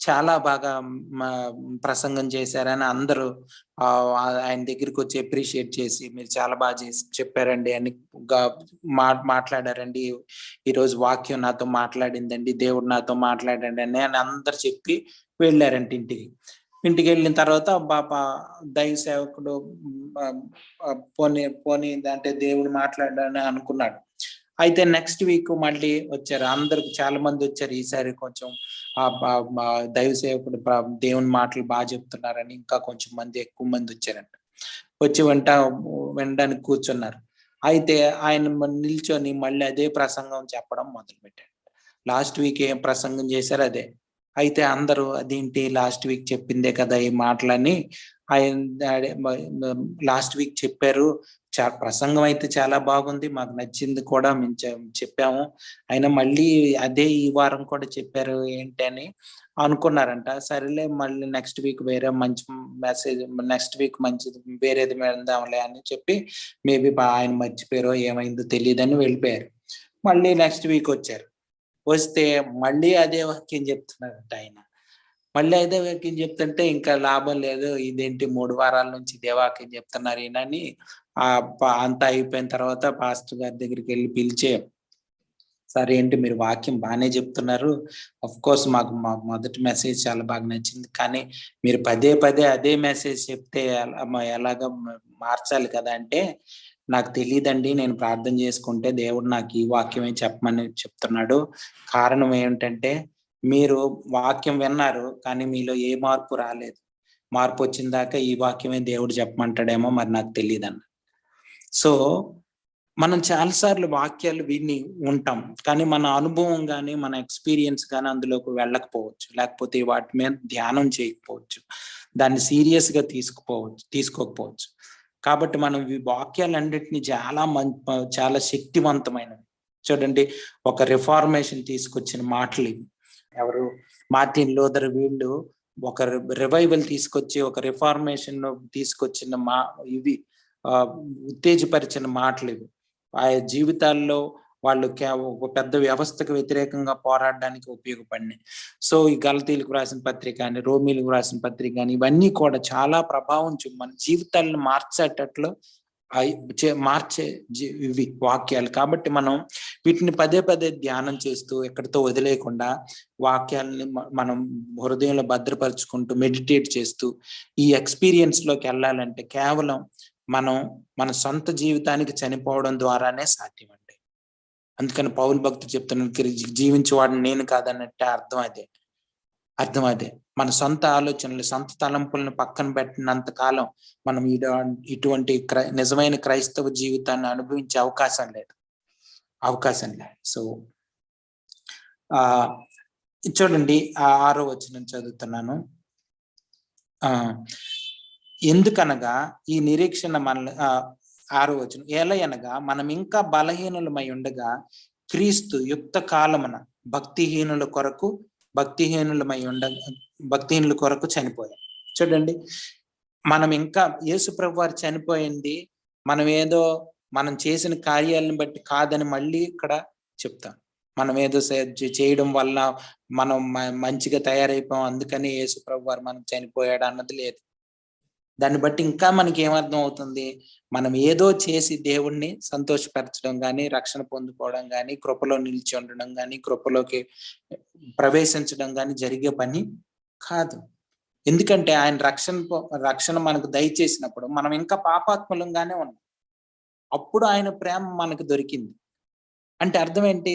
చాలా బాగా ప్రసంగం చేశారని అందరూ ఆయన దగ్గరికి వచ్చి అప్రిషియేట్ చేసి, మీరు చాలా బాగా చెప్పారండి అని మాట్లాడారండి, ఈరోజు వాక్యం నాతో మాట్లాడిందండి, దేవుడు నాతో మాట్లాడండి అని అందరు చెప్పి వెళ్ళారంట ఇంటికి వెళ్ళిన తర్వాత దైవ సేవకుడు పోనీ అంటే దేవుడు మాట్లాడాలని అనుకున్నాడు. అయితే నెక్స్ట్ వీక్ మళ్ళీ వచ్చారు, అందరికి చాలా మంది వచ్చారు. ఈసారి కొంచెం దైవ సేవకుడు దేవుని మాటలు బాగా చెప్తున్నారని ఇంకా కొంచెం ఎక్కువ మంది వచ్చారంట. వచ్చి వినడానికి కూర్చున్నారు. అయితే ఆయన నిల్చొని మళ్ళీ అదే ప్రసంగం చెప్పడం మొదలు పెట్టాడు. లాస్ట్ వీక్ ఏం ప్రసంగం చేశారు అదే. అయితే అందరూ అదేంటి లాస్ట్ వీక్ చెప్పిందే కదా ఈ మాటలని, ఆయన లాస్ట్ వీక్ చెప్పారు, ప్రసంగం అయితే చాలా బాగుంది, మాకు నచ్చింది కూడా మేము చెప్పాము, అయినా మళ్ళీ అదే ఈ వారం కూడా చెప్పారు ఏంటి అని అనుకున్నారంట. సరేలే మళ్ళీ నెక్స్ట్ వీక్ వేరే మంచి మెసేజ్, నెక్స్ట్ వీక్ మంచిది వేరేది వెళ్దాంలే అని చెప్పి మేబీ ఆయన మర్చిపోయారో ఏమైందో తెలియదని వెళ్ళిపోయారు. మళ్ళీ నెక్స్ట్ వీక్ వచ్చారు. వస్తే మళ్ళీ అదే వాక్యం చెప్తున్నారంట ఆయన. మళ్ళీ అదే వాక్యం చెప్తుంటే ఇంకా లాభం లేదు, ఇదేంటి 3 వారాల నుంచి ఇదే వాక్యం చెప్తున్నారు ఈయనని అంతా అయిపోయిన తర్వాత పాస్టర్ గారి దగ్గరికి వెళ్ళి పిలిచే, సరే ఏంటి మీరు వాక్యం బాగానే చెప్తున్నారు, అఫ్ కోర్స్ మాకు మొదటి మెసేజ్ చాలా బాగా నచ్చింది, కానీ మీరు పదే అదే మెసేజ్ చెప్తే ఎలాగ మార్చాలి కదా అంటే, నాకు తెలియదండి, నేను ప్రార్థన చేసుకుంటే దేవుడు నాకు ఈ వాక్యమే చెప్పమని చెప్తున్నాడు. కారణం ఏమిటంటే మీరు వాక్యం విన్నారు కానీ మీలో ఏ మార్పు రాలేదు, మార్పు వచ్చిన దాకా ఈ వాక్యమే దేవుడు చెప్పమంటాడేమో మరి నాకు తెలియదు అన్న. సో మనం చాలాసార్లు వాక్యాలు విని ఉంటాం, కానీ మన అనుభవం కానీ మన ఎక్స్పీరియన్స్ కానీ అందులోకి వెళ్ళకపోవచ్చు, లేకపోతే వాటి మీద ధ్యానం చేయకపోవచ్చు, దాన్ని సీరియస్ గా తీసుకోకపోవచ్చు. కాబట్టి మనం ఈ వాక్యాలన్నిటినీ చాలా శక్తివంతమైనవి. చూడండి, ఒక రిఫార్మేషన్ తీసుకొచ్చిన మాటలు ఇవి. ఎవరు? Martin Luther. వీళ్ళు ఒక రివైవల్ తీసుకొచ్చి ఒక రిఫార్మేషన్ తీసుకొచ్చిన ఇవి ఉత్తేజపరిచిన మాటలు ఇవి. ఆ జీవితాల్లో వాళ్ళు ఒక పెద్ద వ్యవస్థకు వ్యతిరేకంగా పోరాడడానికి ఉపయోగపడినాయి. సో ఈ గలతీయులకు రాసిన పత్రిక కానీ, రోమీలకు రాసిన పత్రిక కానీ, ఇవన్నీ కూడా చాలా ప్రభావం మన జీవితాలను మార్చేటట్లు మార్చే ఇవి వాక్యాలు. కాబట్టి మనం వీటిని పదే ధ్యానం చేస్తూ ఎక్కడితో వదిలేయకుండా వాక్యాలని మనం హృదయంలో భద్రపరుచుకుంటూ మెడిటేట్ చేస్తూ ఈ ఎక్స్పీరియన్స్ లోకి వెళ్ళాలంటే కేవలం మనం మన సొంత జీవితానికి చనిపోవడం ద్వారానే సాధ్యం. అందుకని పౌలు భక్తుడు చెప్తున్నాడు, జీవించేవాడిని నేను కాదన్నట్టే అర్థం అదే. మన సొంత ఆలోచనలు, సొంత తలంపులను పక్కన పెట్టినంత కాలం మనం ఇటువంటి నిజమైన క్రైస్తవ జీవితాన్ని అనుభవించే అవకాశం లేదు. సో చూడండి, 6వ వచనం చదువుతున్నాను. ఎందుకనగా ఈ నిరీక్షణ మన 6వ వచనం, ఏలయనగా మనం ఇంకా బలహీనులమై ఉండగా క్రీస్తు యుక్త కాలమున భక్తిహీనుల కొరకు చనిపోయాం. చూడండి, మనం ఇంకా యేసుప్రభు వారు చనిపోయింది మనం చేసిన కార్యాలను బట్టి కాదని మళ్ళీ ఇక్కడ చెప్తాం. మనం ఏదో చేయడం వల్ల మనం మంచిగా తయారైపోయాం అందుకని యేసుప్రభు వారు మనం చనిపోయాడు అన్నది లేదు. దాన్ని బట్టి ఇంకా మనకి ఏమర్థం అవుతుంది, మనం ఏదో చేసి దేవుణ్ణి సంతోషపరచడం కానీ, రక్షణ పొందుకోవడం కానీ, కృపలో నిలిచి ఉండడం కానీ, కృపలోకి ప్రవేశించడం కానీ జరిగే పని కాదు. ఎందుకంటే ఆయన రక్షణ మనకు దయచేసినప్పుడు మనం ఇంకా పాపాత్ములంగానే ఉన్నాం. అప్పుడు ఆయన ప్రేమ మనకు దొరికింది. అంటే అర్థం ఏంటి,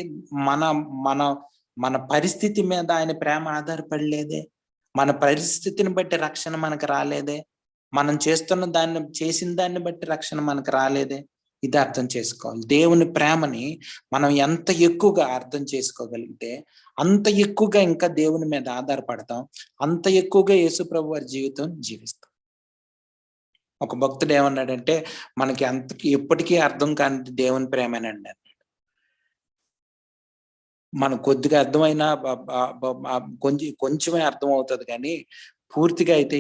మన పరిస్థితి మీద ఆయన ప్రేమ ఆధారపడలేదే, మన పరిస్థితిని బట్టి రక్షణ మనకు రాలేదే, మనం చేసిన దాన్ని బట్టి రక్షణ మనకు రాలేదే. ఇది అర్థం చేసుకోవాలి. దేవుని ప్రేమని మనం ఎంత ఎక్కువగా అర్థం చేసుకోగలిగితే అంత ఎక్కువగా ఇంకా దేవుని మీద ఆధారపడతాం, అంత ఎక్కువగా యేసుప్రభు వారి జీవితం జీవిస్తాం. ఒక భక్తుడు ఏమన్నాడంటే, మనకి ఎప్పటికీ అర్థం కాని దేవుని ప్రేమేనండి అన్నాడు. మనకు కొద్దిగా అర్థమైనా కొంచెమే అర్థం అవుతుంది, కానీ పూర్తిగా అయితే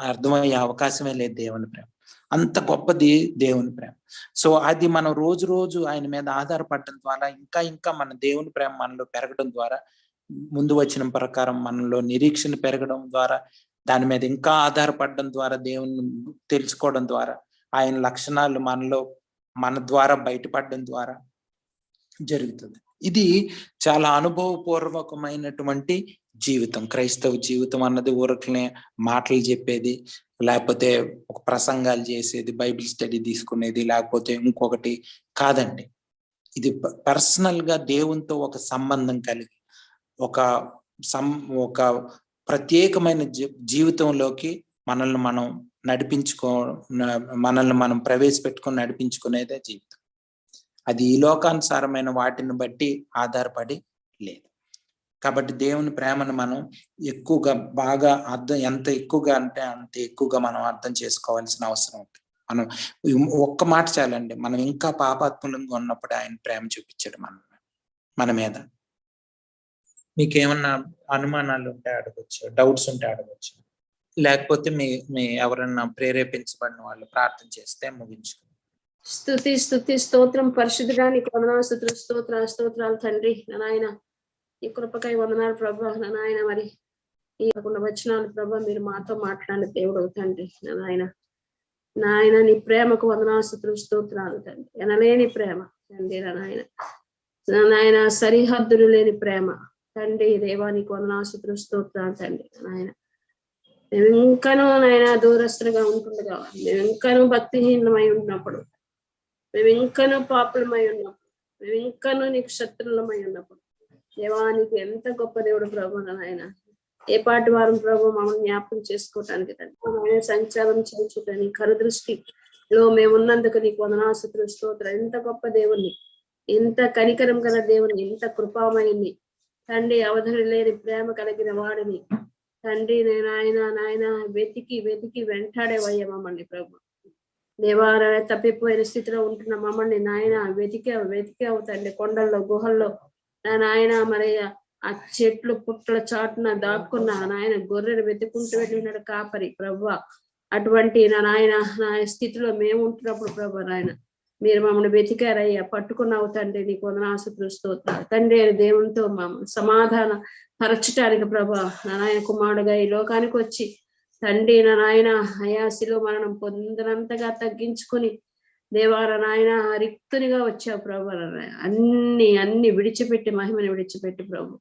అర్థమయ్యే అవకాశమే లేదు దేవుని ప్రేమ. అంత గొప్పది దేవుని ప్రేమ. సో అది మనం రోజు ఆయన మీద ఆధారపడటం ద్వారా ఇంకా మన దేవుని ప్రేమ మనలో పెరగడం ద్వారా, ముందు వచ్చిన ప్రకారం మనలో నిరీక్షణ పెరగడం ద్వారా, దాని మీద ఇంకా ఆధారపడడం ద్వారా, దేవుని తెలుసుకోవడం ద్వారా, ఆయన లక్షణాలు మన ద్వారా బయటపడడం ద్వారా జరుగుతుంది. ఇది చాలా అనుభవపూర్వకమైనటువంటి జీవితం. క్రైస్తవ జీవితం అన్నది ఊరకనే మాటలు చెప్పేది, లేకపోతే ఒక ప్రసంగాలు చేసేది, బైబిల్ స్టడీ తీసుకునేది, లేకపోతే ఇంకొకటి కాదండి. ఇది పర్సనల్ గా దేవునితో ఒక సంబంధం కలిగి ఒక ప్రత్యేకమైన జీవితంలోకి మనల్ని మనం ప్రవేశపెట్టుకొని నడిపించుకునేదే జీవితం. అది ఈ లోకానుసారమైన వాటిని బట్టి ఆధారపడి లేదు. కాబట్టి దేవుని ప్రేమను మనం ఎక్కువగా బాగా ఎంత ఎక్కువగా అంటే అంత ఎక్కువగా మనం అర్థం చేసుకోవాల్సిన అవసరం ఉంది. మనం ఒక్క మాట చాలండి, మనం ఇంకా పాపాత్ములంగా ఉన్నప్పుడు ఆయన ప్రేమ చూపించాడు మన మీద. మీకేమన్నా అనుమానాలు ఉంటే అడగచ్చు, డౌట్స్ ఉంటే అడగచ్చు, లేకపోతే మీ ఎవరన్నా ప్రేరేపించబడిన వాళ్ళు ప్రార్థన చేస్తే ముగించుకుంటాం. స్తుతి స్తోత్రం పరిశుద్ధుడా, నీకు వందనాలు, స్తోత్రాలు తండ్రి. నాయన ఈ కృపకై వందనాలు ప్రభా. నాయన మరి ఈ వచనాలు ప్రభా మీరు మాతో మాట్లాడిన దేవుడు తండ్రి. నాయన నీ ప్రేమకు వందనాలు, స్తోత్రాలు తండ్రి. ఎనలేని ప్రేమ తండ్రి. నాయన సరిహద్దులు లేని ప్రేమ తండ్రి. దేవా నీకు వందనాలు, స్తోత్రాలు తండ్రి. నాయన మేము ఇంకానూ నాయన దూరస్తులుగా ఉంటుండగా, మేము ఇంకానూ భక్తిహీనమై ఉన్నప్పుడు, మేము ఇంకానూ పాపులమై ఉన్నప్పుడు, మేము ఇంకానూ నీకు శత్రులమై ఉన్నప్పుడు, దేవా నీకు ఎంత గొప్ప దేవుడు ప్రభు. నాయన ఏ పాటి వారం ప్రభు మమ్మల్ని జ్ఞాపకం చేసుకోవటానికి తండ్రి, సంచారం చేయించుటని కరుదృష్టిలో మేము ఉన్నందుకు నీకు వందనాలు, స్తోత్రం. ఎంత గొప్ప దేవుణ్ణి, ఎంత కనికరం గల దేవుని, ఎంత కృపామయుని తండ్రి, అవధులు లేని ప్రేమ కలిగిన వాడిని తండ్రి. నాయన వెతికి వెంటాడేవయ్యా మమ్మల్ని ప్రభు. దేవారా తప్పిపోయిన స్థితిలో ఉంటున్న మమ్మల్ని నాయన వెతికావు తండ్రి. కొండల్లో గుహల్లో నాయన మరి ఆ చెట్లు పుట్టల చాటున దాక్కున్న నాయన గొర్రెలు వెతుకుంటూ వెళ్ళినాడు కాపరి ప్రభు. అటువంటి నాయన స్థితిలో మేము ఉంటున్నప్పుడు ప్రభు నాయన మీరు మమ్మల్ని వెతికారయ్యా, పట్టుకున్నావు తండ్రి. నీకు వందనాలు, స్తోత్రాలు తండ్రి. దేవునితో సమాధాన పరచటానికి ప్రభు నాయన కుమారుడుగా ఈ లోకానికి వచ్చి తండ్రి నాయన అయాసిలో మరణం పొందినంతగా తగ్గించుకుని దేవార నాయన రిక్తునిగా వచ్చావు ప్రభు. అన్ని విడిచిపెట్టి, మహిమని విడిచిపెట్టి ప్రభు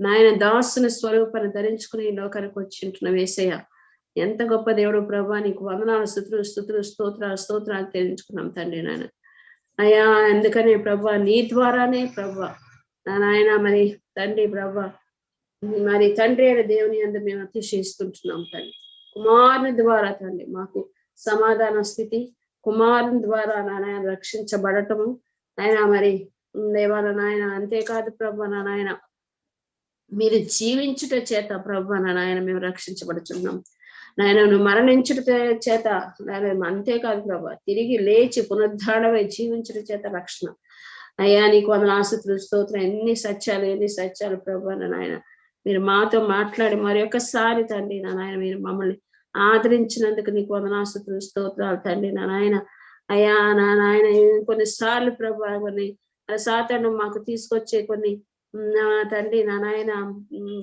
నాయన దాసుని స్వరూపాన్ని ధరించుకుని ఈ లోకానికి వచ్చింటున్న యేసయ్య ఎంత గొప్ప దేవుడు ప్రభు. నీకు వందనాలు, స్తుతులు స్తోత్రాలు తెలుసుకున్నాం తండ్రి. నాయన అయ్యా ఎందుకని ప్రభా నీ ద్వారానే ప్రభా నా నాయన మరి తండ్రి ప్రభా మరి తండ్రి అయిన దేవుని అందు మేము అతిశయిస్తుంటున్నాం తండ్రి. కుమారుని ద్వారా తండ్రి మాకు సమాధాన స్థితి, కుమారుని ద్వారా నాయన రక్షించబడటము ఆయన మరి దేవాల నాయన. అంతేకాదు ప్రభా నా నాయన మీరు జీవించుట చేత ప్రభా నా నాయన మేము రక్షించబడుతున్నాం నాయన. నువ్వు మరణించుట చేత నాయన అంతేకాదు ప్రభా తిరిగి లేచి పునరుద్ధారణమై జీవించుట చేత రక్షణ. అయ్యా నీకు వందనాస్తుతులు స్తోత్రం. ఎన్ని సత్యాలు ప్రభా నా నాయన మీరు మాతో మాట్లాడి మరి ఒక్కసారి తండ్రి నా నాయన మీరు మమ్మల్ని ఆదరించినందుకు నీకు వందనాస్తుతులు స్తోత్రాలు తండ్రి నా నాయన. అయ్యా నా నాయన కొన్నిసార్లు ప్రభా కొన్ని సాతాను మాకు తీసుకొచ్చే కొన్ని తండ్రి నా నాయన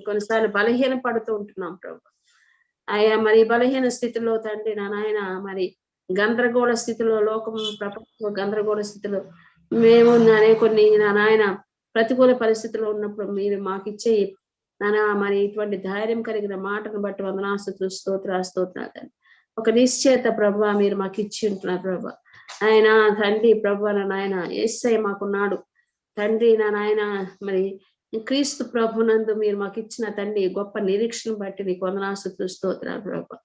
కొన్నిసార్లు బలహీన పడుతూ ఉంటున్నాం ప్రభా. అయ్యా మరి బలహీన స్థితిలో తండ్రి నా నాయన మరి గందరగోళ స్థితిలో లోకం ప్రపంచంలో గందరగోళ స్థితిలో మేము కొన్ని నా నాయన ప్రతికూల పరిస్థితుల్లో ఉన్నప్పుడు మీరు మాకు ఇచ్చే నానా మరి ఇటువంటి ధైర్యం కలిగిన మాటను బట్టి వందనాస్తుతులు స్తోత్రాలు. ఒక నిశ్చేత ప్రభా మీరు మాకు ఇచ్చి ఉంటున్నారు ప్రభా. ఆయన తండ్రి ప్రభా నా నాయన యేసయ్య మాకున్నాడు తండ్రి నా నాయన. మరి క్రీస్తు ప్రభునందు మీరు మాకు ఇచ్చిన తండ్రి గొప్ప నిరీక్షణ బట్టి నీకు వందనాస్తుతులు స్తోత్రాలు ప్రభా.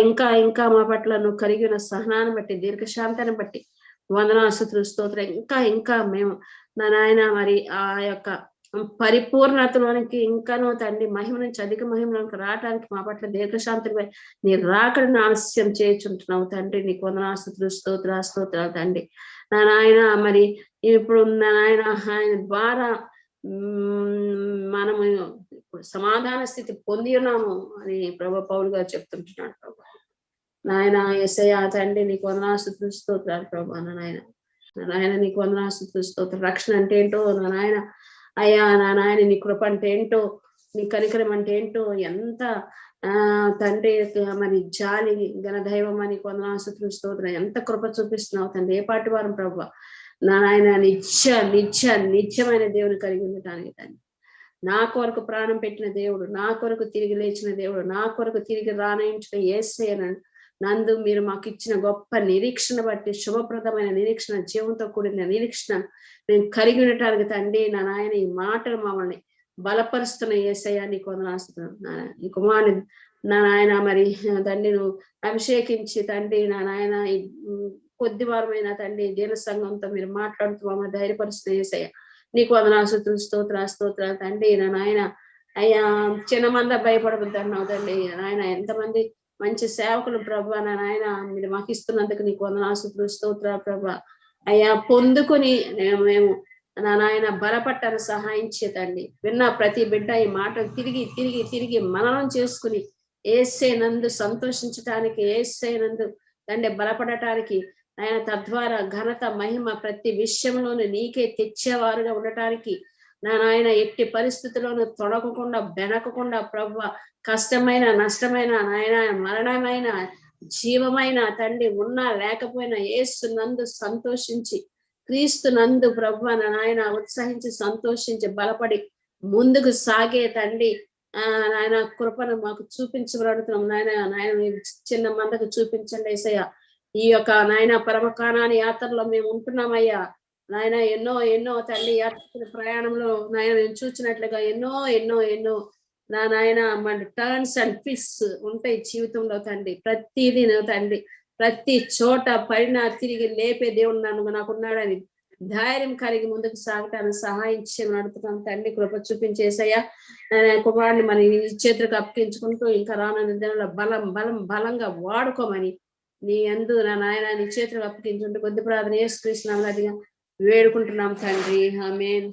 ఇంకా మా పట్ల నువ్వు కలిగిన సహనాన్ని బట్టి దీర్ఘశాంతాన్ని బట్టి వందనాస్తుతులు స్తోత్రం. ఇంకా మేము నా నాయన మరి ఆ యొక్క పరిపూర్ణతలోనికి ఇంకానూ తండ్రి మహిమ నుంచి అధిక మహిమలోనికి రావడానికి మా పట్ల దీర్ఘశాంతిపై నీ రాకడను ఆలస్యం చేయించుంటున్నావు తండ్రి. నీకు వందనాస్తుతులు స్తోత్రాలు తండ్రి నా నాయన. మరి ఇప్పుడు నా నాయన ఆయన ద్వారా మనము ఇప్పుడు సమాధాన స్థితి పొంది ఉన్నాము అని ప్రభు పౌలు గారు చెప్తుంటున్నాడు ప్రభు నాయన. యేసయ్య తండ్రి నీకు వందనాస్తుతులు స్తోత్రాలు ప్రభు నా నాయన. నీకు వందనాస్తుతులు స్తోత్రం. రక్షణ అంటే ఏంటో నా నాయన. అయ్యా నా నాయన నీ కృప అంటే ఏంటో, నీ కనికరం అంటే ఏంటో, ఎంత తండ్రి మరి జాలి ఘనదైవం అని వందనాస్తుతులు స్తోత్రం. ఎంత కృప చూపిస్తున్నావు తండ్రి. ఏ పాటి వారం ప్రభు నా నాయన నిత్యమైన దేవుని కలిగి ఉండటానికి తండ్రి. నా కొరకు ప్రాణం పెట్టిన దేవుడు, నా కొరకు తిరిగి లేచిన దేవుడు, నా కొరకు తిరిగి రానయించిన యేసయ్య నందు మీరు మాకు ఇచ్చిన గొప్ప నిరీక్షణ బట్టి శుభప్రదమైన నిరీక్షణ, జీవంతో కూడిన నిరీక్షణ మేము కలిగి ఉండటానికి తండ్రి నా నాయన ఈ మాటలు మమ్మల్ని బలపరుస్తున్న యేసయ్య నీకు వందనాస్తుతున్నాను. ఈ కుమారుని నా నాయన మరి తండ్రి నువ్వు అభిషేకించి తండ్రి నా నాయన ఈ కొద్ది వారమైన తండ్రి దీన సంఘంతో మీరు మాట్లాడుతూ మమ్మల్ని ధైర్యపరుస్తున్న యేసయ్య నీకు వందనాస్తుతులు స్తోత్రాలు తండ్రి నా నాయన. అయ్యా చిన్న మంద భయపడబుద్దన్నావు తండ్రి నాయన. ఎంతమంది మంచి సేవకులు ప్రభా నా నాయన మీరు మాకు ఇస్తున్నందుకు నీకు వందనాస్తుతులు స్తోత్రాలు ప్రభా. అయ్యా పొందుకొని మేము నా నాయన బలపట్టాను సహాయం చేతండి. విన్న ప్రతి బిడ్డ ఈ మాటలు తిరిగి మననం చేసుకుని యేసయ్య నందు సంతోషించటానికి, యేసయ్య నందు తండ్రి బలపడటానికి ఆయన తద్వారా ఘనత మహిమ ప్రతి విషయంలోనూ నీకే తెచ్చేవారుగా ఉండటానికి నా నాయన ఎట్టి పరిస్థితుల్లోనూ తొడగకుండా బెనకకుండా ప్రభు కష్టమైన నష్టమైన నాయన మరణమైన జీవమైన తండ్రి ఉన్నా లేకపోయినా యేసు నందు సంతోషించి క్రీస్తు నందు ప్రభు నా నాయన ఉత్సహించి సంతోషించి బలపడి ముందుకు సాగే తండ్రి నాయన కృపను మాకు చూపించబడుతున్నాం నాయన చిన్న మందకు చూపించండి యేసయ్య. ఈ యొక్క నాయన పరమకాణాని యాత్రలో మేము ఉంటున్నామయ్యా నాయన. ఎన్నో తండ్రి యాత్ర ప్రయాణంలో నాయన మేము చూసినట్లుగా ఎన్నో నా నాయన మన టర్న్స్ అండ్ ట్విస్ట్స్ ఉంటాయి జీవితంలో తండ్రి. ప్రతిదీ తండ్రి ప్రతి చోట తిరిగి లేపే దేవుడు నాకున్నాడని ధైర్యం కలిగి ముందుకు సాగటానికి సహాయం చేయమని అడుగుతున్నాం తండ్రి. కృప చూపించేసయ్యా కుమారుని మన చేతులకు అప్పగించుకుంటూ ఇంకా రానున్న దినంలో బలంగా వాడుకోమని నీ యందు నా నాయన నీ చేతులకు అప్పగించుకుంటూ కొద్ది ప్రార్థన యేసుక్రీస్తు నామములో వేడుకుంటున్నాం తండ్రి. ఆమేన్.